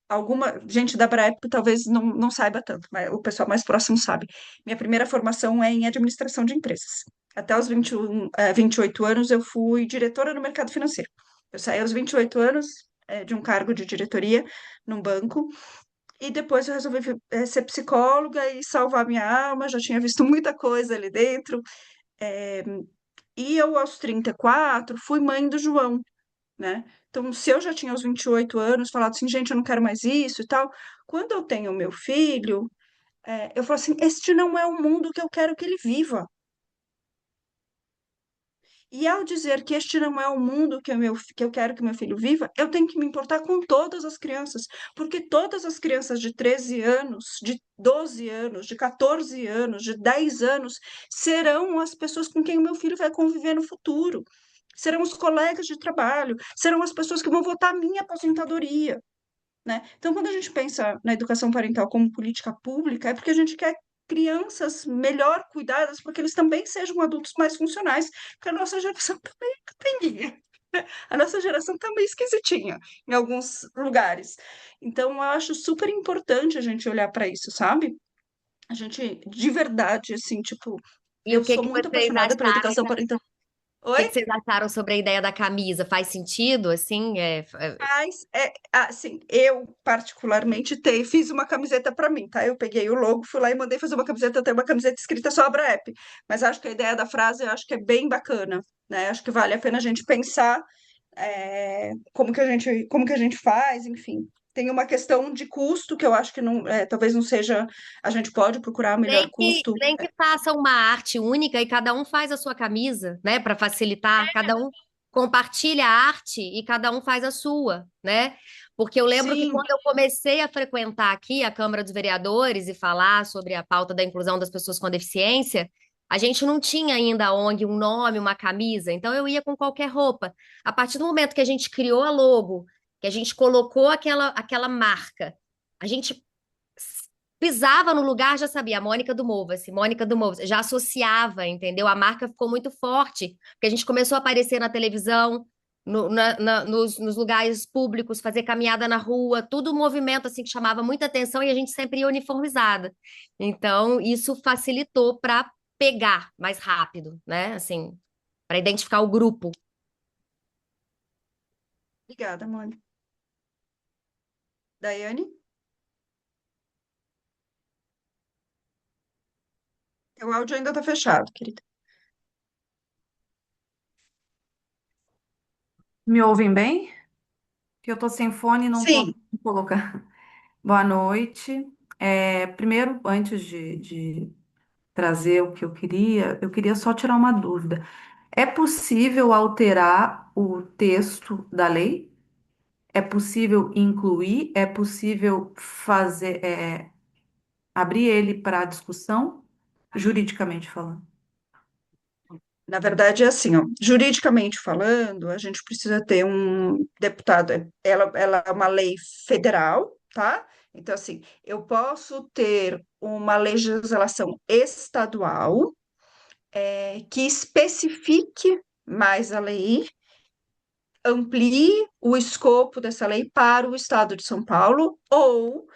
Alguma gente da Brep talvez não saiba tanto, mas o pessoal mais próximo sabe. Minha primeira formação é em administração de empresas. Até os 28 anos eu fui diretora no mercado financeiro. Eu saí aos 28 anos, de um cargo de diretoria num banco, e depois eu resolvi, ser psicóloga e salvar minha alma, já tinha visto muita coisa ali dentro. eh, e eu, aos 34 fui mãe do João, né? Então, se eu já tinha aos 28 anos falado assim, gente, eu não quero mais isso e tal, quando eu tenho meu filho, eu falo assim, este não é o mundo que eu quero que ele viva. E ao dizer que este não é o mundo que eu quero que meu filho viva, eu tenho que me importar com todas as crianças, porque todas as crianças de 13 anos, de 12 anos, de 14 anos, de 10 anos, serão as pessoas com quem o meu filho vai conviver no futuro. Serão os colegas de trabalho, serão as pessoas que vão votar a minha aposentadoria, né? Então, quando a gente pensa na educação parental como política pública, é porque a gente quer crianças melhor cuidadas, porque eles também sejam adultos mais funcionais, porque a nossa geração também é capenguinha. A nossa geração também esquisitinha em alguns lugares. Então, eu acho super importante a gente olhar para isso, sabe? A gente, de verdade, assim, tipo, E eu o que sou que muito vocês apaixonada pela acharam? educação parental. O que que Oi? vocês acharam sobre a ideia da camisa? Faz sentido, assim? Mas, assim, eu particularmente fiz uma camiseta para mim, tá? Eu peguei o logo, fui lá e mandei fazer uma camiseta, tem uma camiseta escrita só Abra App. Mas acho que a ideia da frase, eu acho que é bem bacana, né? Acho que vale a pena a gente pensar, como que a gente faz, enfim. Tem uma questão de custo que eu acho que não, talvez não seja, a gente pode procurar o melhor Nem que, custo. nem que faça uma arte única e cada um faz a sua camisa, né? Para facilitar. Cada um compartilha a arte e cada um faz a sua, né? Porque eu lembro que Sim, quando eu comecei a frequentar aqui a Câmara dos Vereadores e falar sobre a pauta da inclusão das pessoas com deficiência, a gente não tinha ainda a ONG um nome, uma camisa, então eu ia com qualquer roupa. A partir do momento que a gente criou a logo, que a gente colocou aquela marca, a gente pisava no lugar, já sabia, Mônica do Mova-se, Mônica do Mova-se, já associava, entendeu? A marca ficou muito forte, porque a gente começou a aparecer na televisão, nos lugares públicos, fazer caminhada na rua, tudo um movimento assim que chamava muita atenção e a gente sempre ia uniformizada. Então, isso facilitou para pegar mais rápido, né? Assim, para identificar o grupo. obrigada, Mônica. Daiane, o áudio ainda está fechado, querida. Me ouvem bem? Que eu tô sem fone e não tô Sim, colocar. Boa noite. Primeiro, antes de trazer o que eu queria só tirar uma dúvida. É possível alterar o texto da lei? É possível incluir? É possível abrir ele para discussão, juridicamente falando? na verdade é assim, ó, juridicamente falando, a gente precisa ter um deputado, ela é uma lei federal, tá? Então, assim, eu posso ter uma legislação estadual que especifique mais a lei, amplie o escopo dessa lei para o estado de São Paulo, ou,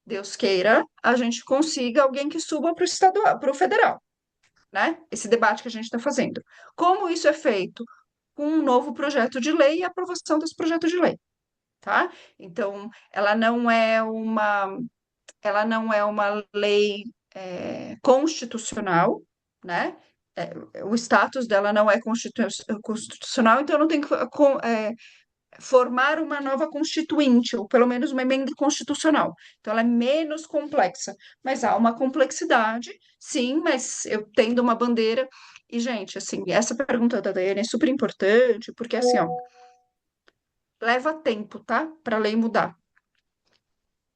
Deus queira, a gente consiga alguém que suba para o estadual, para o federal, né? Esse debate que a gente está fazendo. Como isso é feito? Com um novo projeto de lei e aprovação desse projeto de lei, tá? Então, ela não é uma lei constitucional, né? O status dela não é constitucional, então não tem que formar uma nova constituinte, ou pelo menos uma emenda constitucional. Então, ela é menos complexa, mas há uma complexidade, sim, mas eu tendo uma bandeira. E, gente, assim, essa pergunta da Daiane é super importante, porque, assim, ó, leva tempo, tá, para a lei mudar.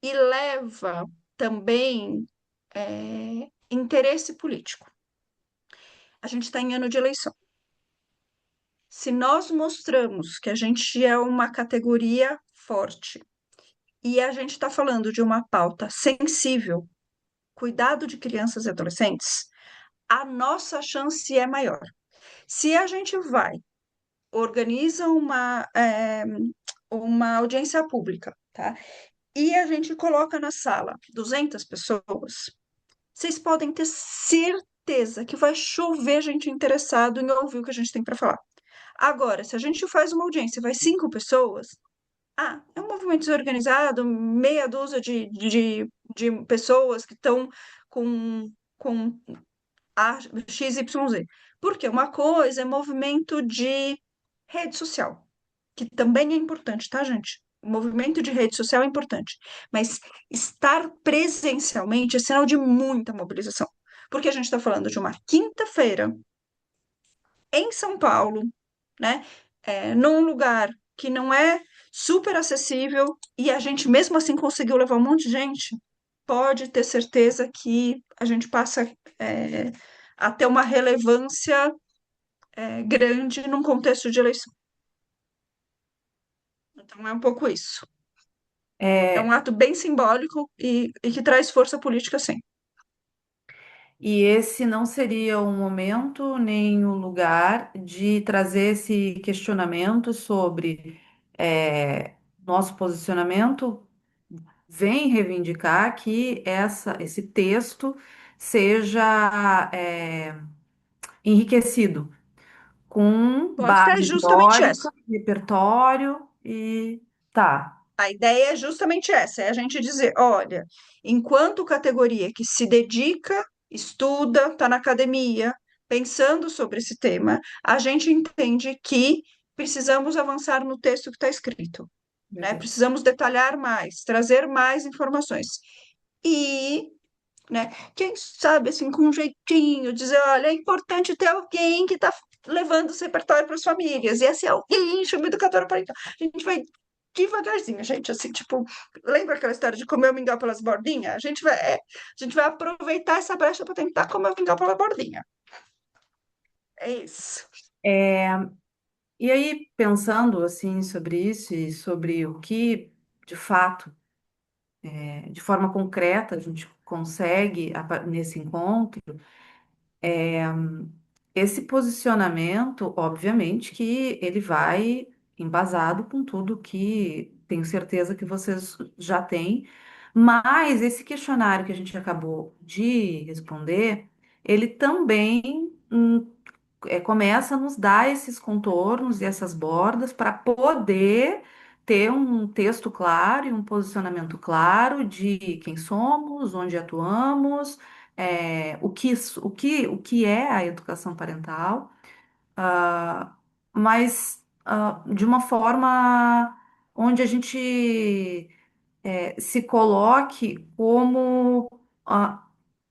E leva também interesse político. A gente está em ano de eleição. Se nós mostramos que a gente é uma categoria forte e a gente está falando de uma pauta sensível, cuidado de crianças e adolescentes, a nossa chance é maior. Se a gente vai, organiza uma audiência pública, tá? E a gente coloca na sala 200 pessoas, vocês podem ter certeza que vai chover gente interessada em ouvir o que a gente tem para falar. Agora, se a gente faz uma audiência e vai 5 pessoas, é um movimento desorganizado, meia dúzia de pessoas que estão com a XYZ. Porque uma coisa é movimento de rede social, que também é importante, tá, gente? O movimento de rede social é importante, mas estar presencialmente é sinal de muita mobilização, porque a gente está falando de uma quinta-feira em São Paulo, né? Num lugar que não é super acessível e a gente mesmo assim conseguiu levar um monte de gente, pode ter certeza que a gente passa é, a ter uma relevância grande num contexto de eleição. Então é um pouco isso. É um É, ato bem simbólico e que traz força política, sim. E esse não seria o momento nem o lugar de trazer esse questionamento sobre nosso posicionamento vem reivindicar que esse texto seja enriquecido com A política é base justamente essa. teórica, repertório e tá. A ideia é justamente essa, é a gente dizer, olha, enquanto categoria que se dedica, estuda, está na academia, pensando sobre esse tema, a gente entende que precisamos avançar no texto que está escrito, né? Verdade. Precisamos detalhar mais, trazer mais informações. E, né, quem sabe, assim, com um jeitinho, dizer, olha, é importante ter alguém que está levando esse repertório para as famílias, e esse alguém chama educadora parental. A gente vai devagarzinho, gente, assim, tipo, lembra aquela história de comer o mingau pelas bordinhas? A gente vai aproveitar essa brecha para tentar comer o mingau pela bordinha. É isso. É, e aí, pensando assim sobre isso e sobre o que, de fato, de forma concreta a gente consegue nesse encontro, esse posicionamento, obviamente, que ele vai embasado com tudo que tenho certeza que vocês já têm, mas esse questionário que a gente acabou de responder, ele também começa a nos dar esses contornos e essas bordas para poder ter um texto claro e um posicionamento claro de quem somos, onde atuamos, o que é a educação parental, ah, mas de uma forma onde a gente se coloque como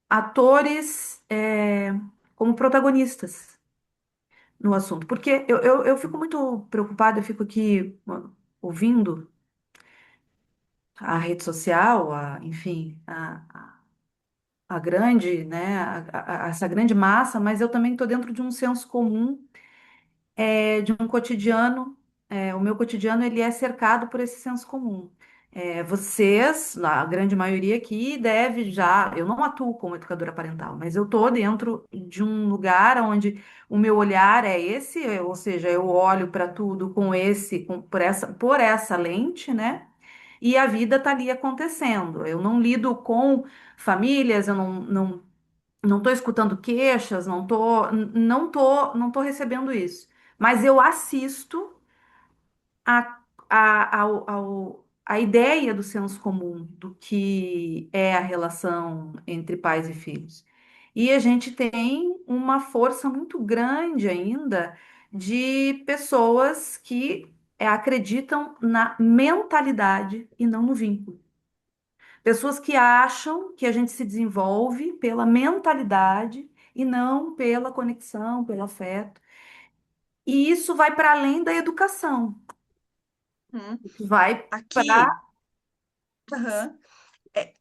atores, como protagonistas no assunto. Porque eu fico muito preocupada, eu fico aqui ouvindo a rede social, enfim, a grande, né, essa grande massa, mas eu também estou dentro de um senso comum, de um cotidiano. O meu cotidiano ele é cercado por esse senso comum. Vocês, a grande maioria aqui, deve já. Eu não atuo como educadora parental, mas eu estou dentro de um lugar onde o meu olhar é esse, ou seja, eu olho para tudo com por essa lente, né? E a vida está ali acontecendo. Eu não lido com famílias, eu não estou escutando queixas, não tô recebendo isso. Mas eu assisto a ideia do senso comum, do que é a relação entre pais e filhos. E a gente tem uma força muito grande ainda de pessoas que acreditam na mentalidade e não no vínculo. Pessoas que acham que a gente se desenvolve pela mentalidade e não pela conexão, pelo afeto. E isso vai para além da educação. Hum. Vai Aqui, para. aham,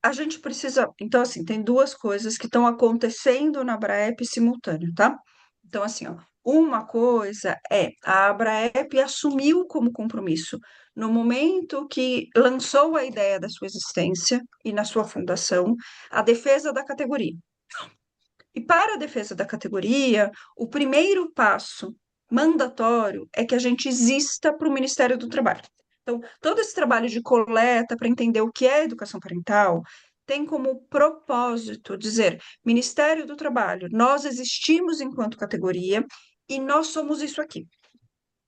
a gente precisa. Então, assim, tem duas coisas que estão acontecendo na Abraep simultâneo, tá? Então, assim, ó, uma coisa é a Abraep assumiu como compromisso, no momento que lançou a ideia da sua existência e na sua fundação, a defesa da categoria. E para a defesa da categoria, o primeiro passo mandatório é que a gente exista para o Ministério do Trabalho. Então, todo esse trabalho de coleta para entender o que é educação parental tem como propósito dizer: Ministério do Trabalho, nós existimos enquanto categoria e nós somos isso aqui,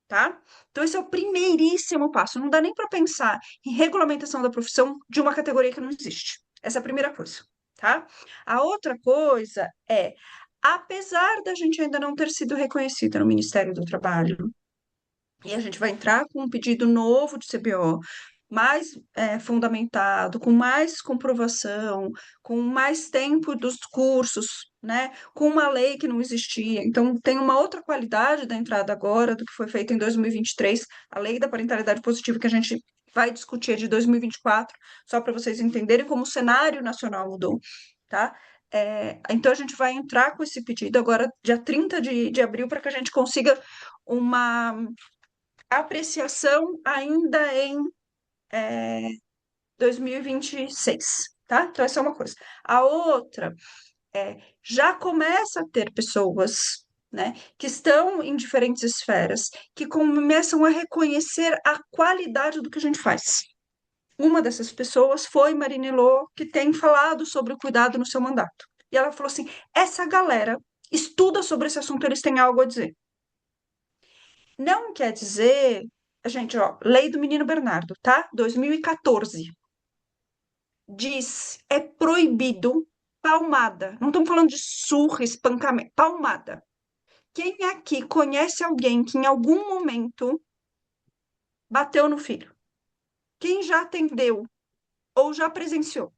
tá? Então, esse é o primeiríssimo passo. Não dá nem para pensar em regulamentação da profissão de uma categoria que não existe. Essa é a primeira coisa, tá? A outra coisa é, apesar da gente ainda não ter sido reconhecida no Ministério do Trabalho, e a gente vai entrar com um pedido novo de CBO, mais fundamentado, com mais comprovação, com mais tempo dos cursos, né? Com uma lei que não existia. Então, tem uma outra qualidade da entrada agora do que foi feito em 2023, a lei da parentalidade positiva que a gente vai discutir é de 2024, só para vocês entenderem como o cenário nacional mudou, tá? Então, a gente vai entrar com esse pedido agora, dia 30 de abril, para que a gente consiga uma apreciação ainda em 2026, tá? Então, essa é uma coisa. A outra já começa a ter pessoas, né, que estão em diferentes esferas, que começam a reconhecer a qualidade do que a gente faz. Uma dessas pessoas foi Marine Lô, que tem falado sobre o cuidado no seu mandato. E ela falou assim: essa galera estuda sobre esse assunto, eles têm algo a dizer. Não quer dizer, gente, ó, Lei do Menino Bernardo, tá? 2014 diz, é proibido palmada. Não estamos falando de surra, espancamento, palmada. Quem aqui conhece alguém que em algum momento bateu no filho? Quem já atendeu ou já presenciou?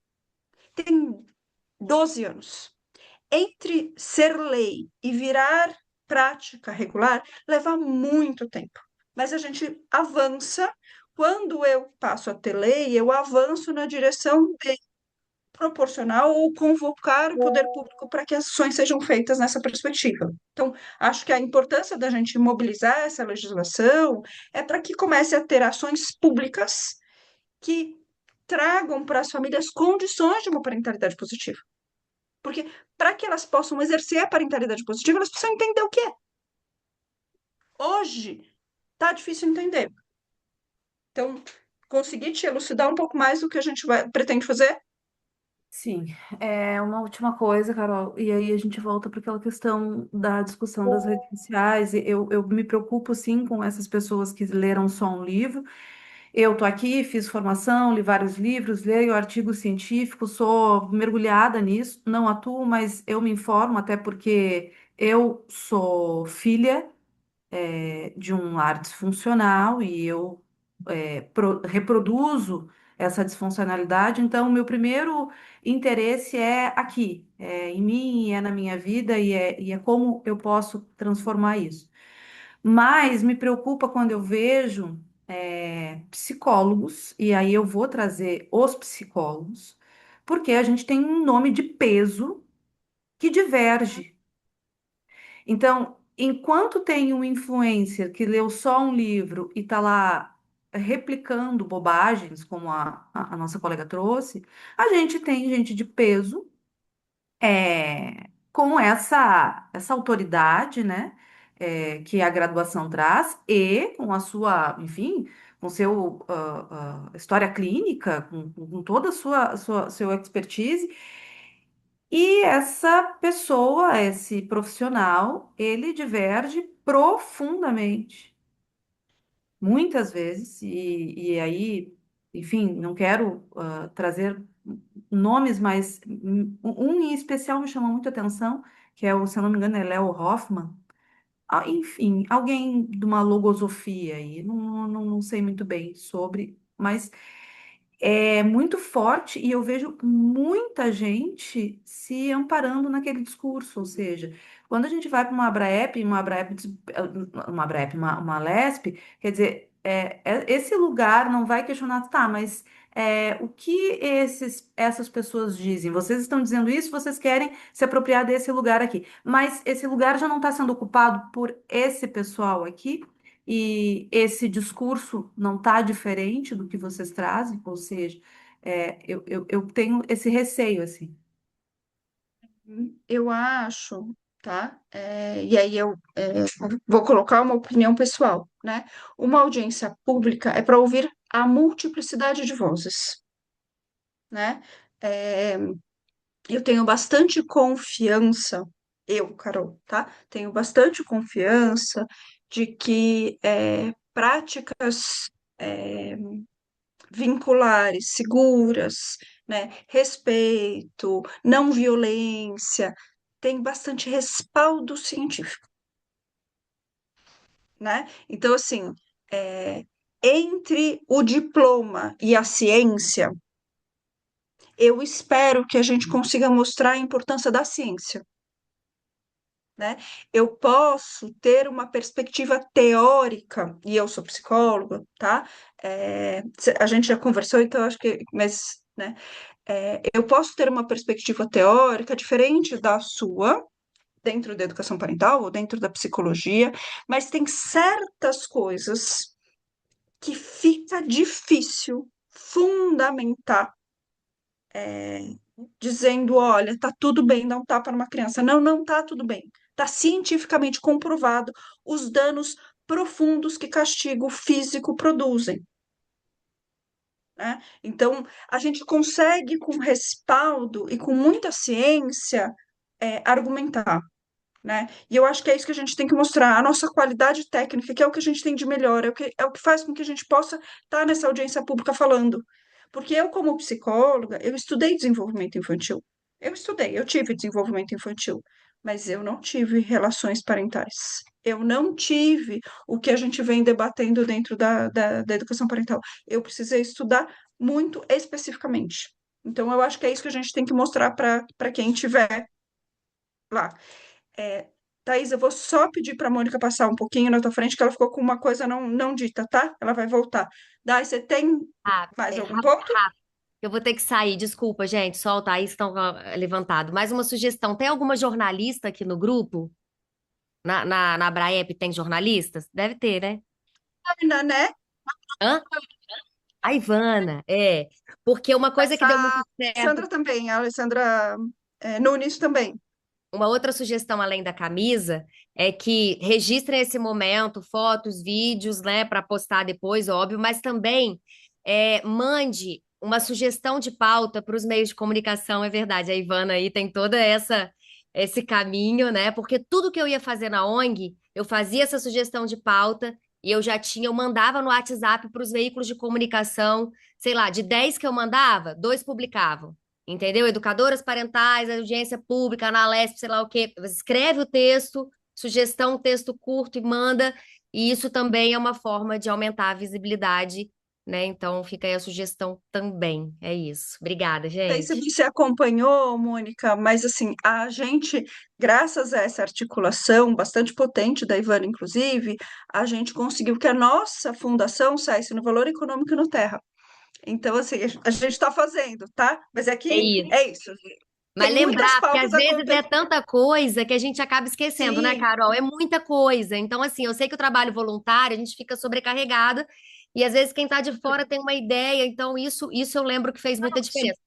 Tem 12 anos. Entre ser lei e virar prática regular, leva muito tempo. Mas a gente avança. Quando eu passo a ter lei, eu avanço na direção de proporcional ou convocar o poder público para que ações sejam feitas nessa perspectiva. Então, acho que a importância da gente mobilizar essa legislação é para que comece a ter ações públicas que tragam para as famílias condições de uma parentalidade positiva. Porque para que elas possam exercer a parentalidade positiva, elas precisam entender o que é. Hoje está difícil entender. Então, conseguir te elucidar um pouco mais do que a gente pretende fazer? Sim, uma última coisa, Carol, e aí a gente volta para aquela questão da discussão das redes sociais. Eu me preocupo, sim, com essas pessoas que leram só um livro Eu tô aqui, fiz formação, li vários livros, leio artigos científicos, sou mergulhada nisso, não atuo, mas eu me informo, até porque eu sou filha, de um lar disfuncional e eu reproduzo essa disfuncionalidade. Então, meu primeiro interesse é aqui, é em mim, é na minha vida e é como eu posso transformar isso. Mas me preocupa quando eu vejo psicólogos, e aí eu vou trazer os psicólogos, porque a gente tem um nome de peso que diverge. Então, enquanto tem um influencer que leu só um livro e está lá replicando bobagens, como a nossa colega trouxe, a gente tem gente de peso com essa autoridade, né, que a graduação traz e com a sua, enfim, com seu história clínica, com toda a seu expertise. E essa pessoa, esse profissional, ele diverge profundamente, muitas vezes, e aí, enfim, não quero trazer nomes, mas um em especial me chamou muito a atenção, que é o, se eu não me engano, é Léo Hoffman. Enfim, alguém de uma logosofia aí, não sei muito bem sobre, mas é muito forte e eu vejo muita gente se amparando naquele discurso. Ou seja, quando a gente vai para uma LESP, quer dizer, esse lugar não vai questionar, tá, mas o que essas pessoas dizem? Vocês estão dizendo isso, vocês querem se apropriar desse lugar aqui, mas esse lugar já não está sendo ocupado por esse pessoal aqui. E esse discurso não está diferente do que vocês trazem, ou seja, eu tenho esse receio, assim. Eu acho, tá? E aí eu vou colocar uma opinião pessoal, né? Uma audiência pública é para ouvir a multiplicidade de vozes, né? É, eu tenho bastante confiança, eu, Carol, tá? Tenho bastante confiança de que práticas é, vinculares, seguras, né? Respeito, não violência, tem bastante respaldo científico, né? Então, assim, é, entre o diploma e a ciência, eu espero que a gente consiga mostrar a importância da ciência, né? Eu posso ter uma perspectiva teórica, e eu sou psicóloga, tá? A gente já conversou, então acho que, mas, né? Eu posso ter uma perspectiva teórica diferente da sua, dentro da educação parental ou dentro da psicologia, mas tem certas coisas que fica difícil fundamentar dizendo, olha, tá tudo bem dar um tapa numa criança. Não, não tá tudo bem. Tá cientificamente comprovado os danos profundos que castigo físico produzem, né? Então, a gente consegue, com respaldo e com muita ciência, argumentar, né? E eu acho que é isso que a gente tem que mostrar, a nossa qualidade técnica, que é o que a gente tem de melhor, é o que faz com que a gente possa estar nessa audiência pública falando. Porque eu, como psicóloga, eu estudei desenvolvimento infantil. Eu estudei, eu tive desenvolvimento infantil, mas eu não tive relações parentais. Eu não tive o que a gente vem debatendo dentro da educação parental. Eu precisei estudar muito especificamente. Então, eu acho que é isso que a gente tem que mostrar para quem estiver lá. É, Thaís, eu vou só pedir para a Mônica passar um pouquinho na tua frente, que ela ficou com uma coisa não dita, tá? Ela vai voltar. Dai, você tem Ah, mais é algum rápido, ponto? rápido. Eu vou ter que sair, desculpa, gente. Só o Thaís estão levantado. Mais uma sugestão: tem alguma jornalista aqui no grupo? Na Abraep tem jornalistas? Deve ter, né? Ainda, né? Hã? A Ivana, é. Porque uma coisa Mas que deu muito a certo. Sandra também, a Alessandra Nunes também. Uma outra sugestão além da camisa é que registrem esse momento, fotos, vídeos, né, para postar depois, óbvio, mas também mande uma sugestão de pauta para os meios de comunicação, é verdade. A Ivana aí tem toda esse caminho, né? Porque tudo que eu ia fazer na ONG, eu fazia essa sugestão de pauta E eu mandava no WhatsApp para os veículos de comunicação, sei lá, de 10 que eu mandava, 2 publicavam. Entendeu? Educadoras parentais, audiência pública, Analesp, sei lá o quê. Você escreve o texto, sugestão, texto curto e manda. E isso também é uma forma de aumentar a visibilidade, né? Então fica aí a sugestão também. É isso. Obrigada, Sei se gente. você acompanhou, Mônica, mas assim, a gente, graças a essa articulação bastante potente da Ivana, inclusive, a gente conseguiu que a nossa fundação saísse no Valor Econômico e no Terra. Então, assim, a gente está fazendo, tá? Mas é É que isso. é isso. Mas Tem muitas lembrar, porque às pautas vezes é acontecendo. tanta coisa que a gente acaba esquecendo, né, Sim, Carol? É muita coisa. Então, assim, eu sei que o trabalho voluntário, a gente fica sobrecarregada, e às vezes quem tá de fora tem uma ideia, então isso eu lembro que fez muita sim. diferença.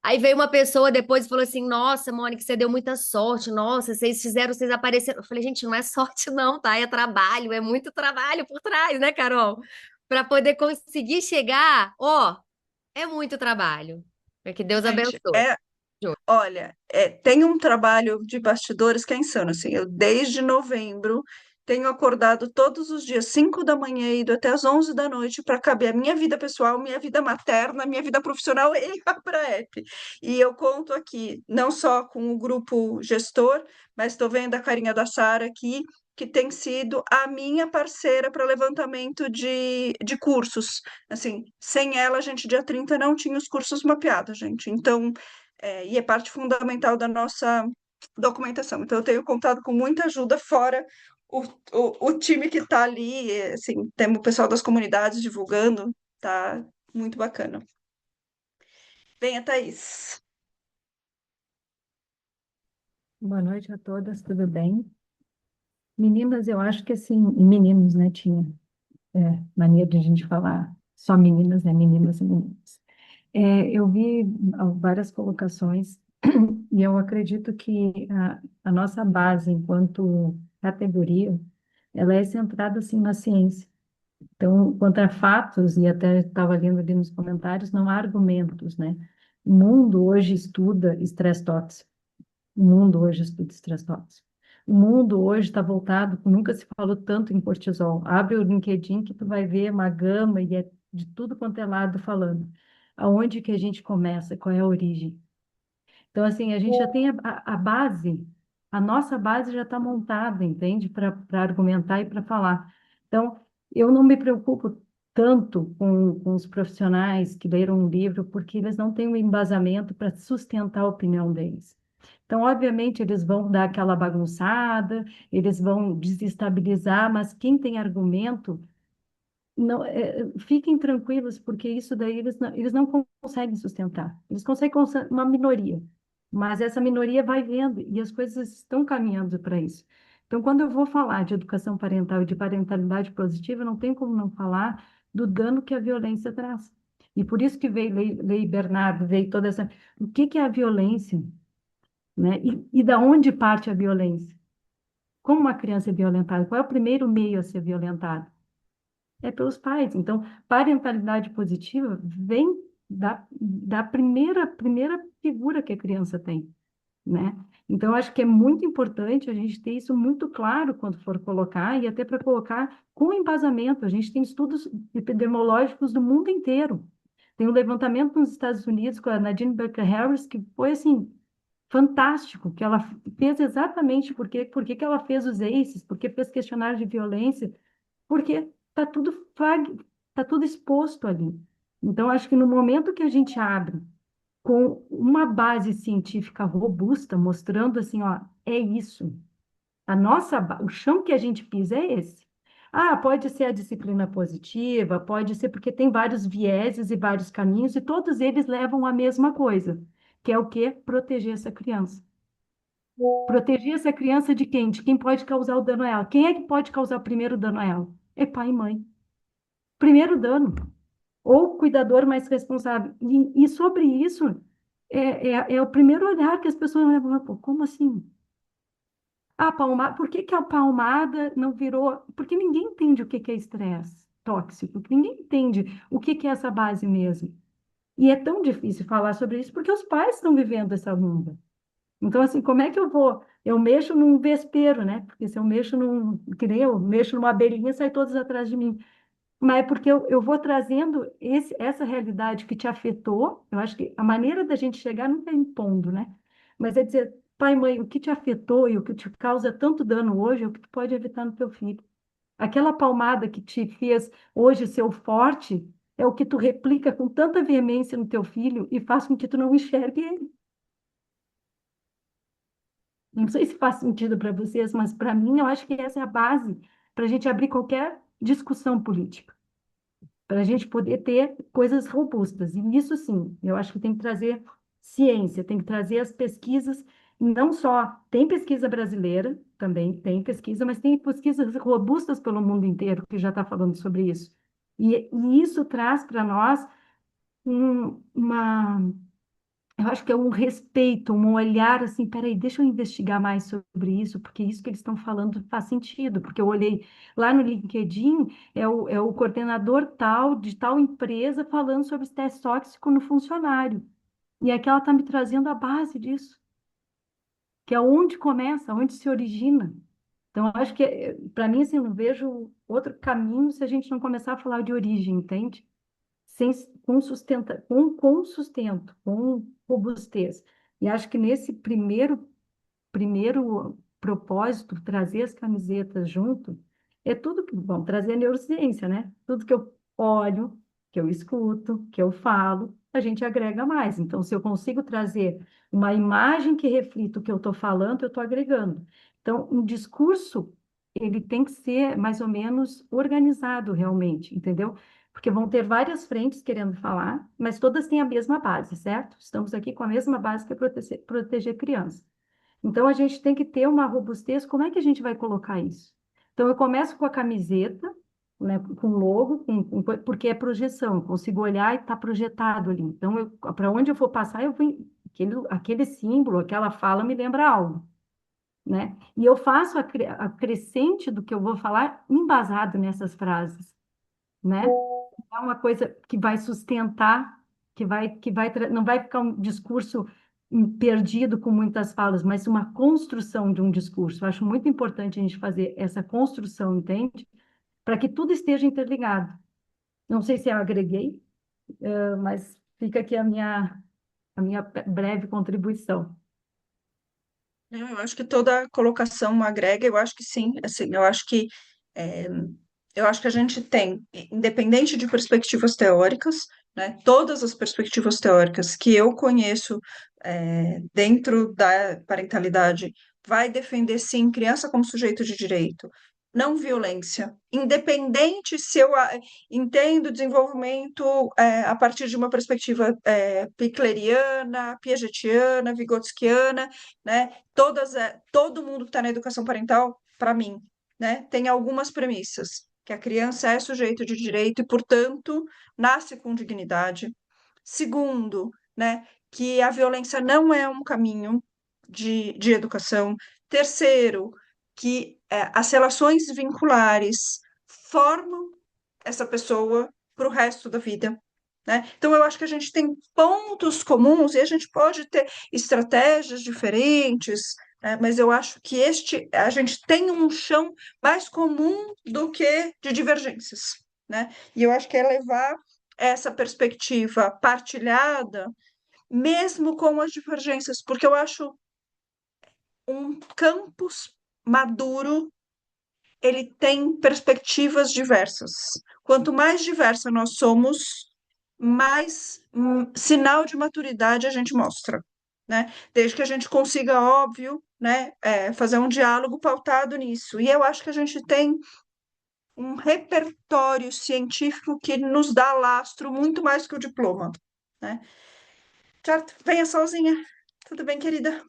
Aí veio uma pessoa depois e falou assim: Nossa, Mônica, você deu muita sorte, nossa, vocês apareceram. Eu falei, gente, não é sorte, não, tá? É trabalho, é muito trabalho por trás, né, Carol? Para poder conseguir chegar, ó, é muito trabalho. É que Deus Gente, abençoe. olha, tem um trabalho de bastidores que é insano, assim, eu desde novembro tenho acordado todos os dias, 5 da manhã, e ido até as 11 da noite para caber a minha vida pessoal, minha vida materna, minha vida profissional e a Praep. E eu conto aqui, não só com o grupo gestor, mas estou vendo a carinha da Sara aqui, que tem sido a minha parceira para levantamento de cursos. Assim, sem ela, a gente, dia 30 não tinha os cursos mapeados, gente. Então, e é parte fundamental da nossa documentação. Então, eu tenho contado com muita ajuda, fora o time que está ali, assim, temos o pessoal das comunidades divulgando, tá muito bacana. Venha, Thaís. Boa noite a todas, tudo bem? Meninas, eu acho que assim, e meninos, né, tinha mania de a gente falar só meninas, né, meninas e meninos. Eu vi várias colocações e eu acredito que a nossa base enquanto categoria, ela é centrada assim na ciência. Então, quanto a fatos, e até estava lendo ali nos comentários, não há argumentos, né? O mundo hoje estuda estresse tóxico. O mundo hoje estuda estresse tóxico. O mundo hoje está voltado, nunca se falou tanto em cortisol. Abre o LinkedIn que tu vai ver uma gama e é de tudo quanto é lado falando. Aonde que a gente começa? Qual é a origem? Então, assim, a gente já tem a base, a nossa base já está montada, entende? Para argumentar e para falar. Então, eu não me preocupo tanto com os profissionais que leram um livro, porque eles não têm um embasamento para sustentar a opinião deles. Então, obviamente, eles vão dar aquela bagunçada, eles vão desestabilizar, mas quem tem argumento não, fiquem tranquilos, porque isso daí eles não conseguem sustentar. Eles conseguem uma minoria, mas essa minoria vai vendo e as coisas estão caminhando para isso. Então, quando eu vou falar de educação parental e de parentalidade positiva, não tem como não falar do dano que a violência traz. E por isso que veio Lei Bernardo, veio toda essa... O que que é a violência, né? E da onde parte a violência? Como uma criança é violentada? Qual é o primeiro meio a ser violentado? É pelos pais. Então, parentalidade positiva vem da primeira figura que a criança tem, né? Então, eu acho que é muito importante a gente ter isso muito claro quando for colocar, e até para colocar com embasamento. A gente tem estudos epidemiológicos do mundo inteiro. Tem um levantamento nos Estados Unidos com a Nadine Baker Harris, que foi, assim, fantástico, que ela fez exatamente por que ela fez os ACEs, porque fez questionário de violência, porque tá tudo exposto ali. Então, acho que no momento que a gente abre com uma base científica robusta, mostrando assim, ó, é isso. O chão que a gente pisa é esse. Ah, pode ser a disciplina positiva, pode ser porque tem vários vieses e vários caminhos, e todos eles levam à mesma coisa, que é o quê? Proteger essa criança. Proteger essa criança de quem? De quem pode causar o dano a ela. Quem é que pode causar o primeiro dano a ela? É pai e mãe. Primeiro dano. Ou cuidador mais responsável. E sobre isso, é o primeiro olhar que as pessoas levam. Pô, como assim? A palmada, por que que a palmada não virou? Porque ninguém entende o que que é estresse tóxico, ninguém entende o que que é essa base mesmo. E é tão difícil falar sobre isso porque os pais estão vivendo essa onda. Então, assim, como é que eu vou? Eu mexo num vespeiro, né? Porque se eu mexo que nem eu mexo numa abelhinha, sai todos atrás de mim. Mas é porque eu vou trazendo essa realidade que te afetou. Eu acho que a maneira da gente chegar não é impondo, né? Mas é dizer, pai, mãe, o que te afetou e o que te causa tanto dano hoje é o que tu pode evitar no teu filho. Aquela palmada que te fez hoje ser o forte é o que tu replica com tanta veemência no teu filho e faz com que tu não enxergue ele. Não sei se faz sentido para vocês, mas para mim eu acho que essa é a base para a gente abrir qualquer discussão política, para a gente poder ter coisas robustas. E isso sim, eu acho que tem que trazer ciência, tem que trazer as pesquisas, não só, tem pesquisa brasileira, também tem pesquisa, mas tem pesquisas robustas pelo mundo inteiro que já está falando sobre isso. E isso traz para nós uma eu acho que é um respeito, um olhar assim, peraí, deixa eu investigar mais sobre isso, porque isso que eles estão falando faz sentido, porque eu olhei lá no LinkedIn, é o coordenador tal, de tal empresa, falando sobre estresse tóxico no funcionário. E aqui ela está me trazendo a base disso, que é onde começa, onde se origina. Então, eu acho que, para mim, assim, eu não vejo outro caminho se a gente não começar a falar de origem, entende? Sem, com sustento, com robustez. E acho que nesse primeiro propósito, trazer as camisetas junto, é tudo que, bom, trazer a neurociência, né? Tudo que eu olho, que eu escuto, que eu falo, a gente agrega mais. Então, se eu consigo trazer uma imagem que reflita o que eu estou falando, eu estou agregando. Então, um discurso, ele tem que ser mais ou menos organizado realmente, entendeu? Porque vão ter várias frentes querendo falar, mas todas têm a mesma base, certo? Estamos aqui com a mesma base que é proteger criança. Então, a gente tem que ter uma robustez. Como é que a gente vai colocar isso? Então, eu começo com a camiseta, né, com logo, porque é projeção. Eu consigo olhar e está projetado ali. Então, para onde eu for passar, aquele símbolo, aquela fala me lembra algo, né? E eu faço a crescente do que eu vou falar embasado nessas frases, né? É uma coisa que vai sustentar, não vai ficar um discurso perdido com muitas falas, mas uma construção de um discurso. Eu acho muito importante a gente fazer essa construção, entende? Para que tudo esteja interligado. Não sei se eu agreguei, mas fica aqui a minha breve contribuição. Eu acho que toda colocação agrega, eu acho que sim, assim, é, eu acho que a gente tem, independente de perspectivas teóricas, né, todas as perspectivas teóricas que eu conheço dentro da parentalidade vai defender sim criança como sujeito de direito, não violência, independente se eu entendo desenvolvimento a partir de uma perspectiva picleriana, piagetiana, vigotskiana, né? Todo mundo que está na educação parental, para mim, né, tem algumas premissas, que a criança é sujeito de direito e, portanto, nasce com dignidade. Segundo, né, que a violência não é um caminho de educação. Terceiro, que as relações vinculares formam essa pessoa para o resto da vida. Né? Então, eu acho que a gente tem pontos comuns e a gente pode ter estratégias diferentes, né? Mas eu acho que a gente tem um chão mais comum do que de divergências. Né? E eu acho que é levar essa perspectiva partilhada, mesmo com as divergências, porque eu acho um campus maduro ele tem perspectivas diversas. Quanto mais diversa nós somos, mais sinal de maturidade a gente mostra, né? Desde que a gente consiga, óbvio, né, fazer um diálogo pautado nisso. E eu acho que a gente tem um repertório científico que nos dá lastro muito mais que o diploma, né? Certo? Venha sozinha. Tudo bem, querida?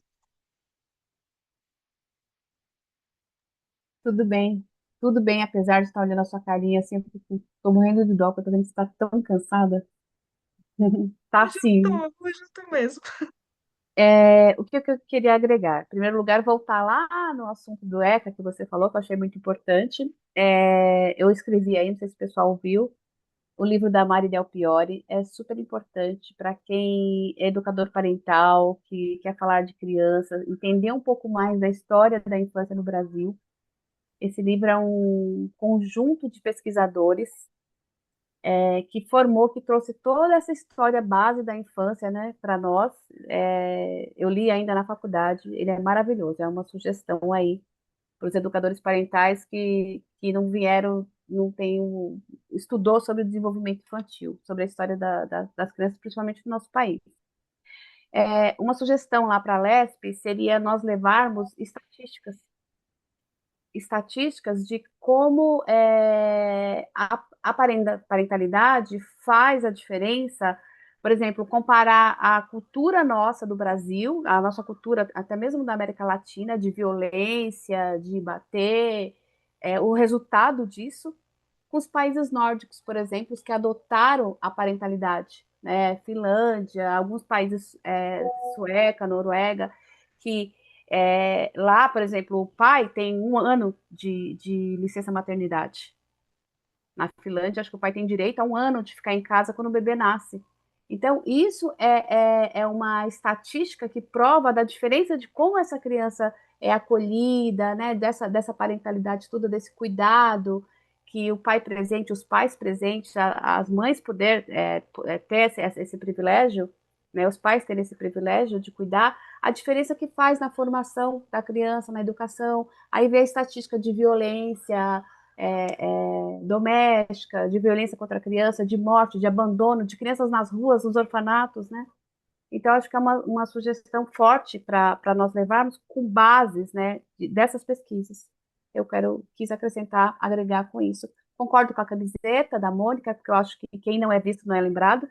Tudo bem, apesar de estar olhando a sua carinha assim, eu tô morrendo de dó, porque eu tô vendo que você tá tão cansada. Tá sim. Hoje eu tô mesmo. O que eu queria agregar? Em primeiro lugar, voltar lá no assunto do ECA que você falou, que eu achei muito importante. Eu escrevi aí, não sei se o pessoal viu, o livro da Mari Del Fiore, é super importante para quem é educador parental, que quer falar de criança, entender um pouco mais da história da infância no Brasil. Esse livro é um conjunto de pesquisadores que formou, que trouxe toda essa história base da infância, né, para nós. Eu li ainda na faculdade, ele é maravilhoso, é uma sugestão aí para os educadores parentais que não vieram, não tem estudou sobre o desenvolvimento infantil, sobre a história das crianças, principalmente no nosso país. Uma sugestão lá para a LESP seria nós levarmos estatísticas de como a parentalidade faz a diferença, por exemplo, comparar a cultura nossa do Brasil, a nossa cultura até mesmo da América Latina, de violência, de bater, o resultado disso, com os países nórdicos, por exemplo, os que adotaram a parentalidade, né? Finlândia, alguns países, Sueca, Noruega, que lá, por exemplo, o pai tem 1 ano de licença maternidade. Na Finlândia, acho que o pai tem direito a 1 ano de ficar em casa quando o bebê nasce. Então, isso é uma estatística que prova da diferença de como essa criança é acolhida, né? Dessa parentalidade toda, desse cuidado que o pai presente, os pais presentes, as mães poder ter esse privilégio, né? Os pais terem esse privilégio de cuidar, a diferença que faz na formação da criança, na educação. Aí vem a estatística de violência, doméstica, de violência contra a criança, de morte, de abandono, de crianças nas ruas, nos orfanatos, né? Então, acho que é uma sugestão forte para nós levarmos com bases, né, dessas pesquisas. Quis acrescentar, agregar com isso. Concordo com a camiseta da Mônica, porque eu acho que quem não é visto não é lembrado,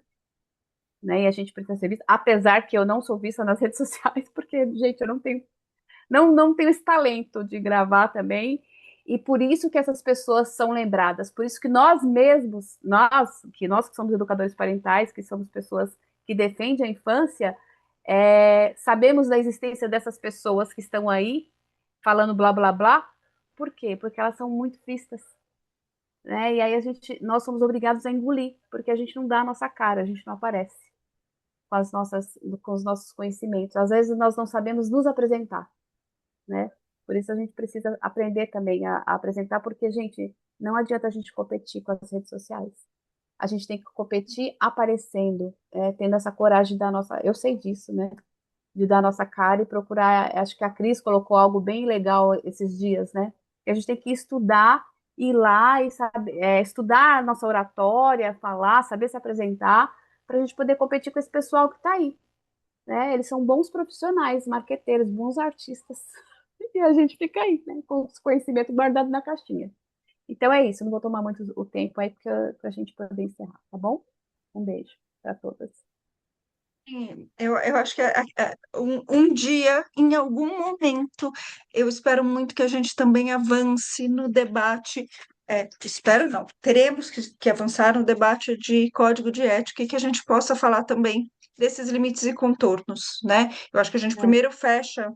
né? E a gente precisa ser visto, apesar que eu não sou vista nas redes sociais, porque, gente, eu não tenho esse talento de gravar também, e por isso que essas pessoas são lembradas, por isso que nós mesmos, nós que somos educadores parentais, que somos pessoas que defendem a infância, sabemos da existência dessas pessoas que estão aí falando blá blá blá. Por quê? Porque elas são muito vistas, né? E aí nós somos obrigados a engolir, porque a gente não dá a nossa cara, a gente não aparece com os nossos conhecimentos. Às vezes nós não sabemos nos apresentar, né? Por isso a gente precisa aprender também a apresentar, porque, gente, não adianta a gente competir com as redes sociais. A gente tem que competir aparecendo, tendo essa coragem da nossa. Eu sei disso, né? De dar a nossa cara e procurar. Acho que a Cris colocou algo bem legal esses dias, né? Que a gente tem que estudar, ir lá e saber, estudar a nossa oratória, falar, saber se apresentar, para a gente poder competir com esse pessoal que está aí, né? Eles são bons profissionais, marqueteiros, bons artistas. E a gente fica aí, né? Com os conhecimentos guardados na caixinha. Então é isso, não vou tomar muito o tempo aí para a gente poder encerrar, tá bom? Um beijo para todas. Sim, eu acho que um dia, em algum momento, eu espero muito que a gente também avance no debate. Espero não, teremos que avançar no debate de código de ética e que a gente possa falar também desses limites e contornos, né? Eu acho que a gente primeiro fecha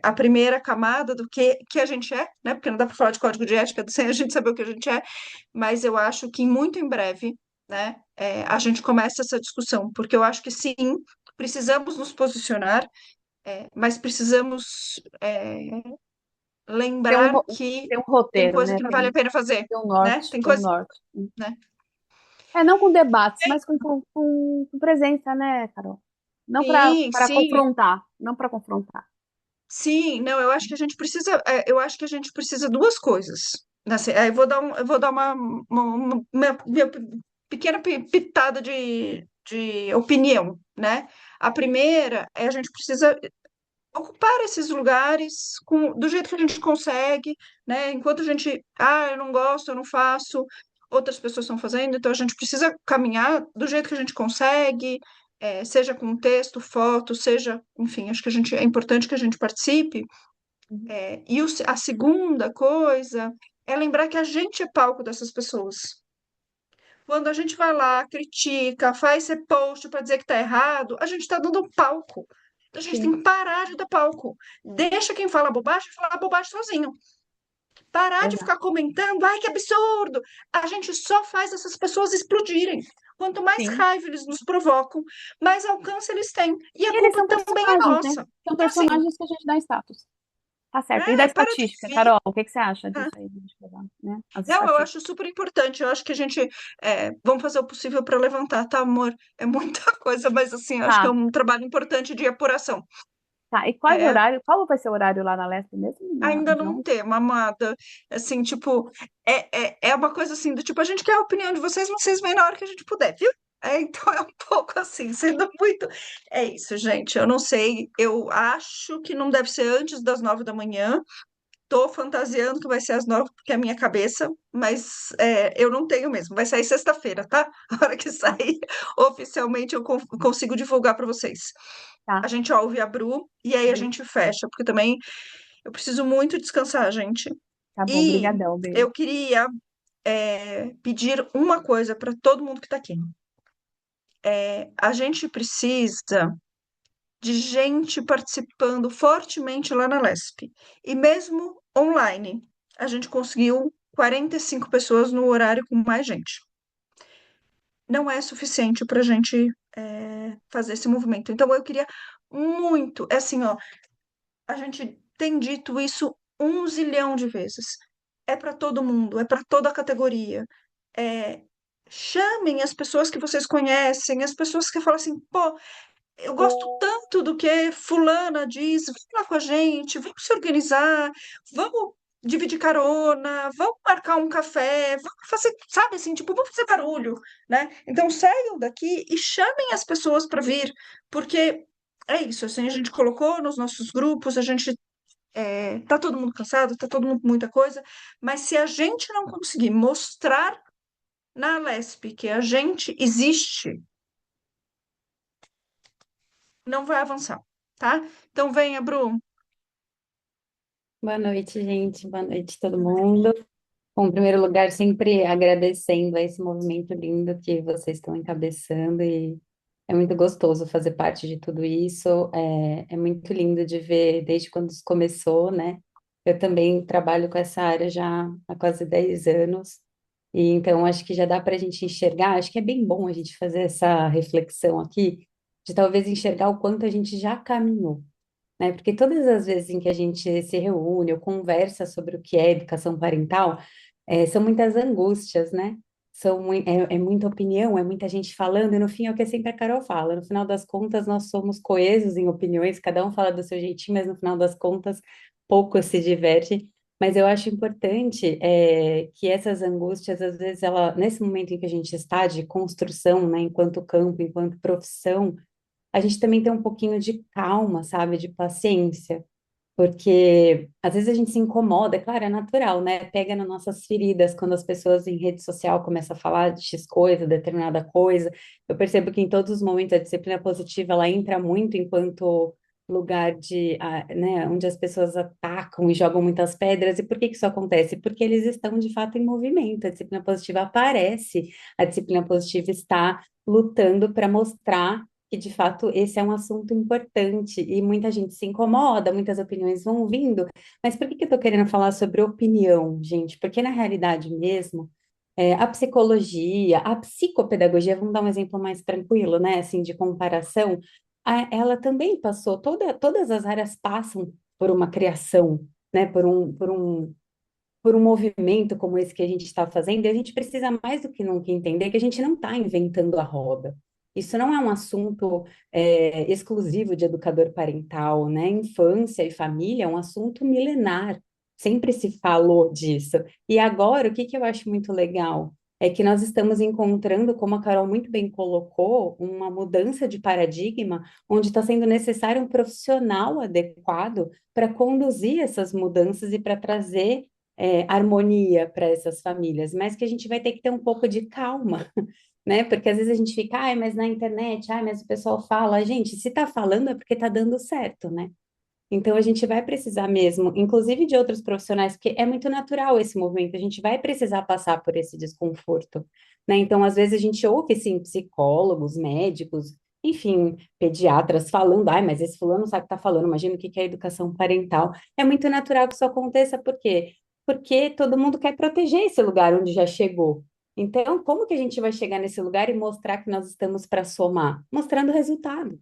a primeira camada do que a gente é, né? Porque não dá para falar de código de ética sem a gente saber o que a gente é, mas eu acho que muito em breve, né, a gente começa essa discussão, porque eu acho que sim, precisamos nos posicionar, mas precisamos Tem um, lembrar que tem um tem roteiro, coisa né? que não vale a pena fazer, Tem um né? norte, Tem tem um coisa, norte. né? Não com debates, mas com presença, né, Carol? Não Sim, para sim, confrontar, não para confrontar. sim, não, eu acho que a gente precisa, duas coisas. Assim, eu vou dar minha pequena pitada de opinião, né? A primeira é a gente precisa ocupar esses lugares do jeito que a gente consegue, né? Enquanto a gente, eu não gosto, eu não faço, outras pessoas estão fazendo, então a gente precisa caminhar do jeito que a gente consegue, seja com texto, foto, seja, enfim, acho que é importante que a gente participe. Uhum. A segunda coisa é lembrar que a gente é palco dessas pessoas. Quando a gente vai lá, critica, faz repost para dizer que está errado, a gente está dando palco. A gente tem Sim. que parar de dar palco. Deixa quem fala bobagem falar bobagem sozinho. Parar de Exato. ficar comentando, ai, que absurdo! A gente só faz essas pessoas explodirem. Quanto mais Sim. raiva eles nos provocam, mais alcance eles têm. E a E eles culpa são também é personagens, né? nossa. São Então, assim, personagens que a gente dá status. Tá certo. E da para de estatística, vir. Carol, o que que você acha Né? disso aí? Da gente pegar, né? As Não, eu estatísticas. acho super importante. Eu acho que a gente vamos fazer o possível para levantar, tá, amor? É muita coisa, mas assim, eu acho que é Tá, um trabalho importante de apuração. tá. E quais É, horários? Qual vai ser o horário lá na Lespe mesmo? ainda De não 11? tema, amada. Assim, tipo, é uma coisa assim, do tipo, a gente quer a opinião de vocês, vocês vêm na hora que a gente puder, viu? Então é um pouco assim, sendo muito. É isso, gente. Eu não sei. Eu acho que não deve ser antes das 9 da manhã. Tô fantasiando que vai ser às 9 porque é a minha cabeça, mas eu não tenho mesmo. Vai sair sexta-feira, tá? A hora que Tá, sair, oficialmente eu consigo divulgar para vocês. A tá, gente ouve a Bru e aí a gente fecha, porque também eu preciso muito descansar, gente. tá bom, E brigadão, beijo. eu queria pedir uma coisa para todo mundo que está aqui. A gente precisa de gente participando fortemente lá na LESP. E mesmo online, a gente conseguiu 45 pessoas no horário com mais gente. Não é suficiente para a gente fazer esse movimento. Então, eu queria muito, é assim, ó, a gente tem dito isso 1 zilhão de vezes. É para todo mundo, é para toda a categoria. É, chamem as pessoas que vocês conhecem, as pessoas que falam assim, pô, eu gosto tanto do que fulana diz, vem lá com a gente, vamos se organizar, vamos dividir carona, vamos marcar um café, vamos fazer, sabe assim, tipo, vamos fazer barulho, né? Então saiam daqui e chamem as pessoas para vir, porque é isso, assim, a gente colocou nos nossos grupos, a gente tá todo mundo cansado, tá todo mundo com muita coisa, mas se a gente não conseguir mostrar na Lesp que a gente existe, não vai avançar, tá? Então venha, Bru. Boa noite, gente. Boa noite, todo mundo. Bom, em primeiro lugar, sempre agradecendo a esse movimento lindo que vocês estão encabeçando e é muito gostoso fazer parte de tudo isso. É muito lindo de ver desde quando isso começou, né? Eu também trabalho com essa área já há quase 10 anos e então acho que já dá para a gente enxergar. Acho que é bem bom a gente fazer essa reflexão aqui de talvez enxergar o quanto a gente já caminhou, né? Porque todas as vezes em que a gente se reúne ou conversa sobre o que é educação parental, são muitas angústias, né? É muita opinião, é muita gente falando, e no fim é o que sempre a Carol fala. No final das contas, nós somos coesos em opiniões, cada um fala do seu jeitinho, mas no final das contas, pouco se diverte. Mas eu acho importante que essas angústias, às vezes, nesse momento em que a gente está de construção, né, enquanto campo, enquanto profissão, a gente também tem um pouquinho de calma, sabe, de paciência, porque às vezes a gente se incomoda, é claro, é natural, né? Pega nas nossas feridas quando as pessoas em rede social começam a falar de X coisa, determinada coisa. Eu percebo que em todos os momentos a disciplina positiva ela entra muito enquanto lugar né, onde as pessoas atacam e jogam muitas pedras. E por que que isso acontece? Porque eles estão de fato em movimento. A disciplina positiva aparece, a disciplina positiva está lutando para mostrar que de fato esse é um assunto importante e muita gente se incomoda, muitas opiniões vão vindo, mas por que que eu estou querendo falar sobre opinião, gente? Porque na realidade mesmo, a psicologia, a psicopedagogia, vamos dar um exemplo mais tranquilo, né, assim, de comparação, ela também passou, todas as áreas passam por uma criação, né, por um movimento como esse que a gente está fazendo, e a gente precisa mais do que nunca entender que a gente não está inventando a roda. Isso não é um assunto exclusivo de educador parental, né? Infância e família é um assunto milenar. Sempre se falou disso. E agora, o que que eu acho muito legal é que nós estamos encontrando, como a Carol muito bem colocou, uma mudança de paradigma, onde está sendo necessário um profissional adequado para conduzir essas mudanças e para trazer harmonia para essas famílias, mas que a gente vai ter que ter um pouco de calma, né? Porque às vezes a gente fica, ai, mas na internet, ai, mas o pessoal fala, gente, se tá falando é porque tá dando certo, né? Então a gente vai precisar mesmo, inclusive de outros profissionais, porque é muito natural esse movimento, a gente vai precisar passar por esse desconforto, né? Então, às vezes a gente ouve, sim, psicólogos, médicos, enfim, pediatras falando, ai, mas esse fulano não sabe o que tá falando, imagina o que que é educação parental. É muito natural que isso aconteça, porque porque todo mundo quer proteger esse lugar onde já chegou. Então, como que a gente vai chegar nesse lugar e mostrar que nós estamos para somar? Mostrando resultado.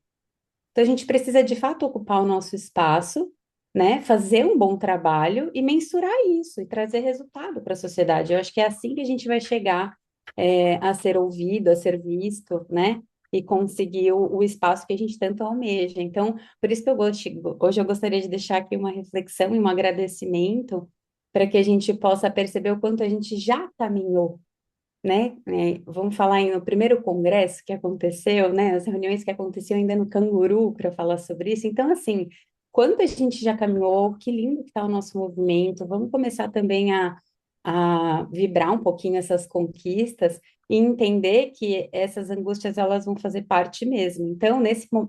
Então, a gente precisa de fato ocupar o nosso espaço, né? Fazer um bom trabalho e mensurar isso e trazer resultado para a sociedade. Eu acho que é assim que a gente vai chegar, a ser ouvido, a ser visto, né? E conseguir o espaço que a gente tanto almeja. Então, por isso que hoje eu gostaria de deixar aqui uma reflexão e um agradecimento para que a gente possa perceber o quanto a gente já caminhou, né? Vamos falar no primeiro congresso que aconteceu, né? As reuniões que aconteciam ainda no Canguru para falar sobre isso. Então, assim, quanto a gente já caminhou, que lindo que está o nosso movimento. Vamos começar também a vibrar um pouquinho essas conquistas e entender que essas angústias elas vão fazer parte mesmo. Então,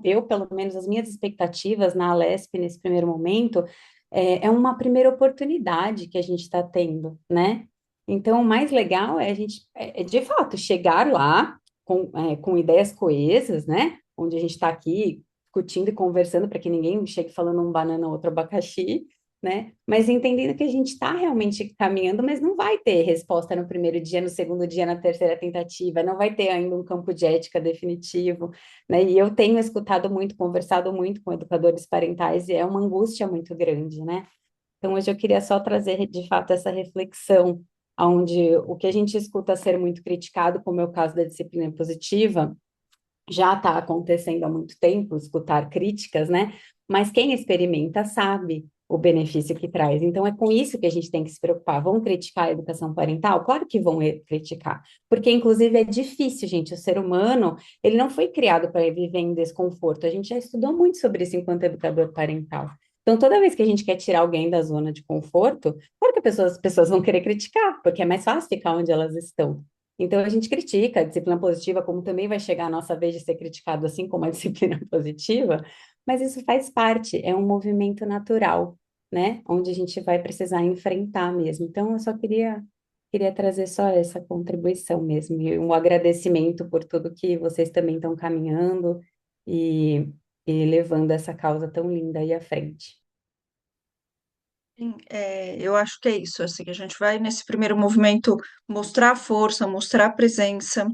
eu, pelo menos, as minhas expectativas na Alesp nesse primeiro momento é uma primeira oportunidade que a gente está tendo, né? Então, o mais legal é a gente, de fato, chegar lá com ideias coesas, né? Onde a gente está aqui discutindo e conversando para que ninguém chegue falando um banana ou outro abacaxi, né? Mas entendendo que a gente está realmente caminhando, mas não vai ter resposta no primeiro dia, no segundo dia, na terceira tentativa, não vai ter ainda um campo de ética definitivo, né? E eu tenho escutado muito, conversado muito com educadores parentais e é uma angústia muito grande, né? Então, hoje eu queria só trazer, de fato, essa reflexão, onde o que a gente escuta ser muito criticado, como é o caso da disciplina positiva, já está acontecendo há muito tempo, escutar críticas, né? Mas quem experimenta sabe o benefício que traz. Então, é com isso que a gente tem que se preocupar. Vão criticar a educação parental? Claro que vão criticar, porque, inclusive, é difícil, gente. O ser humano, ele não foi criado para viver em desconforto. A gente já estudou muito sobre isso enquanto educador parental. Então, toda vez que a gente quer tirar alguém da zona de conforto, claro que as pessoas vão querer criticar, porque é mais fácil ficar onde elas estão. Então, a gente critica a disciplina positiva, como também vai chegar a nossa vez de ser criticado, assim como a disciplina positiva, mas isso faz parte, é um movimento natural, né? Onde a gente vai precisar enfrentar mesmo. Então, eu só queria trazer só essa contribuição mesmo, e um agradecimento por tudo que vocês também estão caminhando e, e levando essa causa tão linda aí à frente. Sim, eu acho que é isso, assim, a gente vai nesse primeiro movimento mostrar força, mostrar presença,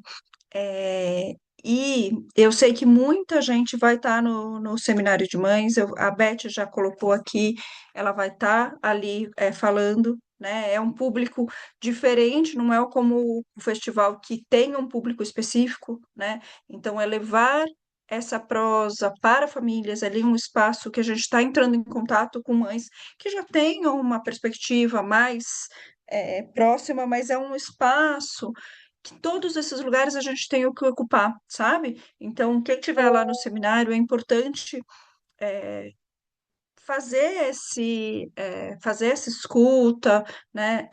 é, e eu sei que muita gente vai estar no seminário de mães, a Beth já colocou aqui, ela vai estar ali falando, né? É um público diferente, não é como o festival que tem um público específico, né? Então, é levar essa prosa para famílias, ali um espaço que a gente está entrando em contato com mães que já tenham uma perspectiva mais próxima, mas é um espaço que todos esses lugares a gente tem o que ocupar, sabe? Então, quem estiver lá no seminário, é importante fazer essa escuta, né?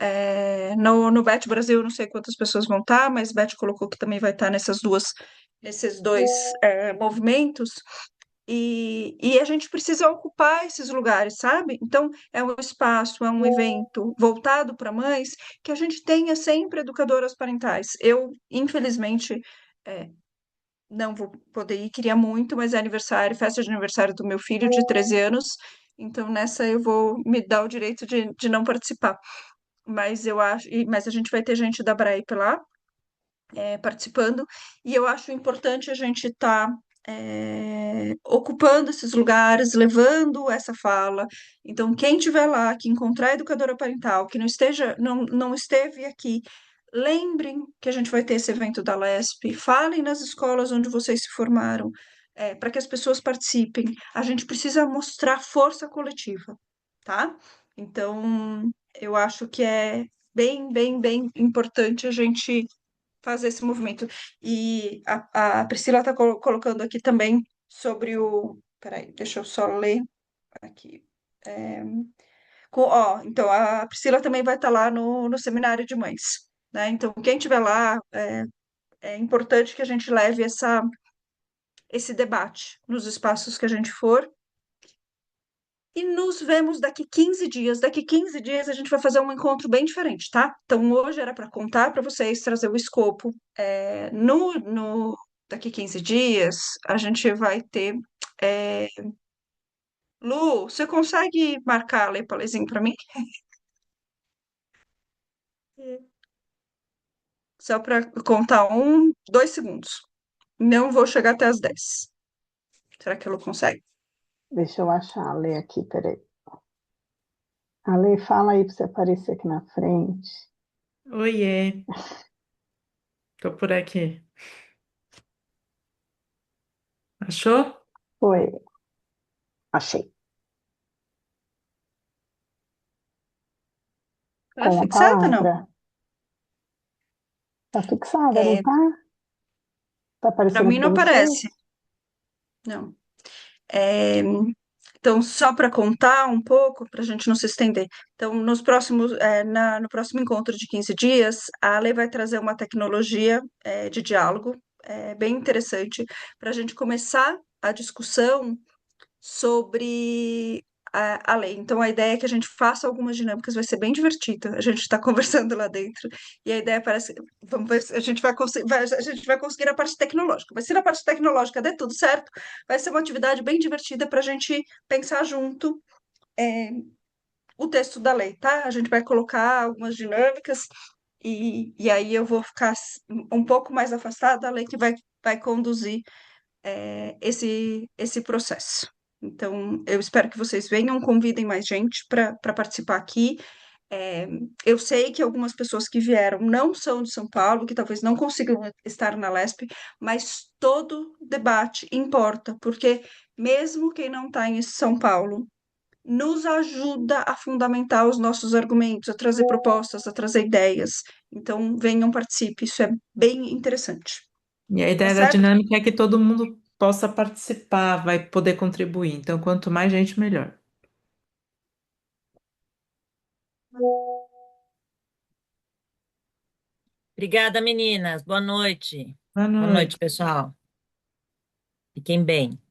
No Bet Brasil, eu não sei quantas pessoas vão estar, mas Bet colocou que também vai estar nesses dois movimentos. E a gente precisa ocupar esses lugares, sabe? Então, é um espaço, é um evento voltado para mães que a gente tenha sempre educadoras parentais. Eu, infelizmente, é, não vou poder ir, queria muito, mas é aniversário, festa de aniversário do meu filho de 13 anos, então nessa eu vou me dar o direito de não participar. Mas eu acho, mas a gente vai ter gente da Braip lá, participando, e eu acho importante a gente estar ocupando esses lugares, levando essa fala. Então, quem estiver lá, que encontrar a educadora parental, que não esteve aqui, lembrem que a gente vai ter esse evento da LESP, falem nas escolas onde vocês se formaram, para que as pessoas participem. A gente precisa mostrar força coletiva, tá? Então, eu acho que é bem, bem, bem importante a gente fazer esse movimento. E a Priscila está colocando aqui também sobre o. Peraí, deixa eu só ler aqui. É, então, a Priscila também vai estar lá no seminário de mães. Né? Então, quem estiver lá, é importante que a gente leve esse debate nos espaços que a gente for. E nos vemos daqui 15 dias. Daqui 15 dias a gente vai fazer um encontro bem diferente, tá? Então, hoje era para contar para vocês, trazer o escopo. Daqui 15 dias, a gente vai ter. é, Lu, você consegue marcar a Lepalezinho para mim? Só para contar 2 segundos. Não vou chegar até as 10. Será que ela consegue? Deixa eu achar a Lê aqui, peraí. A Lê, fala aí para você aparecer aqui na frente. Oiê, tô por aqui. Achou? Oi, achei. Tá Com a fixada, não? palavra. Tá fixada, não É, tá? Tá para aparecendo mim para não você? aparece. Não. É, então, só para contar um pouco, para a gente não se estender. Então, no próximo encontro de 15 dias, a Ale vai trazer uma tecnologia, de diálogo, bem interessante, para a gente começar a discussão sobre a lei. Então, a ideia é que a gente faça algumas dinâmicas, vai ser bem divertido. A gente está conversando lá dentro, e a ideia parece. Vamos ver se a gente a gente vai conseguir a parte tecnológica. Mas se na parte tecnológica der tudo certo, vai ser uma atividade bem divertida para a gente pensar junto é, o texto da lei, tá? A gente vai colocar algumas dinâmicas. E aí eu vou ficar um pouco mais afastada, a lei que vai conduzir esse processo. Então, eu espero que vocês venham, convidem mais gente para participar aqui. É, eu sei que algumas pessoas que vieram não são de São Paulo, que talvez não consigam estar na LESP, mas todo debate importa, porque mesmo quem não está em São Paulo, nos ajuda a fundamentar os nossos argumentos, a trazer propostas, a trazer ideias. Então, venham, participe, isso é bem interessante. E a Tá ideia da certo? dinâmica é que todo mundo possa participar, vai poder contribuir. Então, quanto mais gente, melhor. Obrigada, meninas. Boa noite. Boa Boa noite. noite, pessoal. Fiquem bem.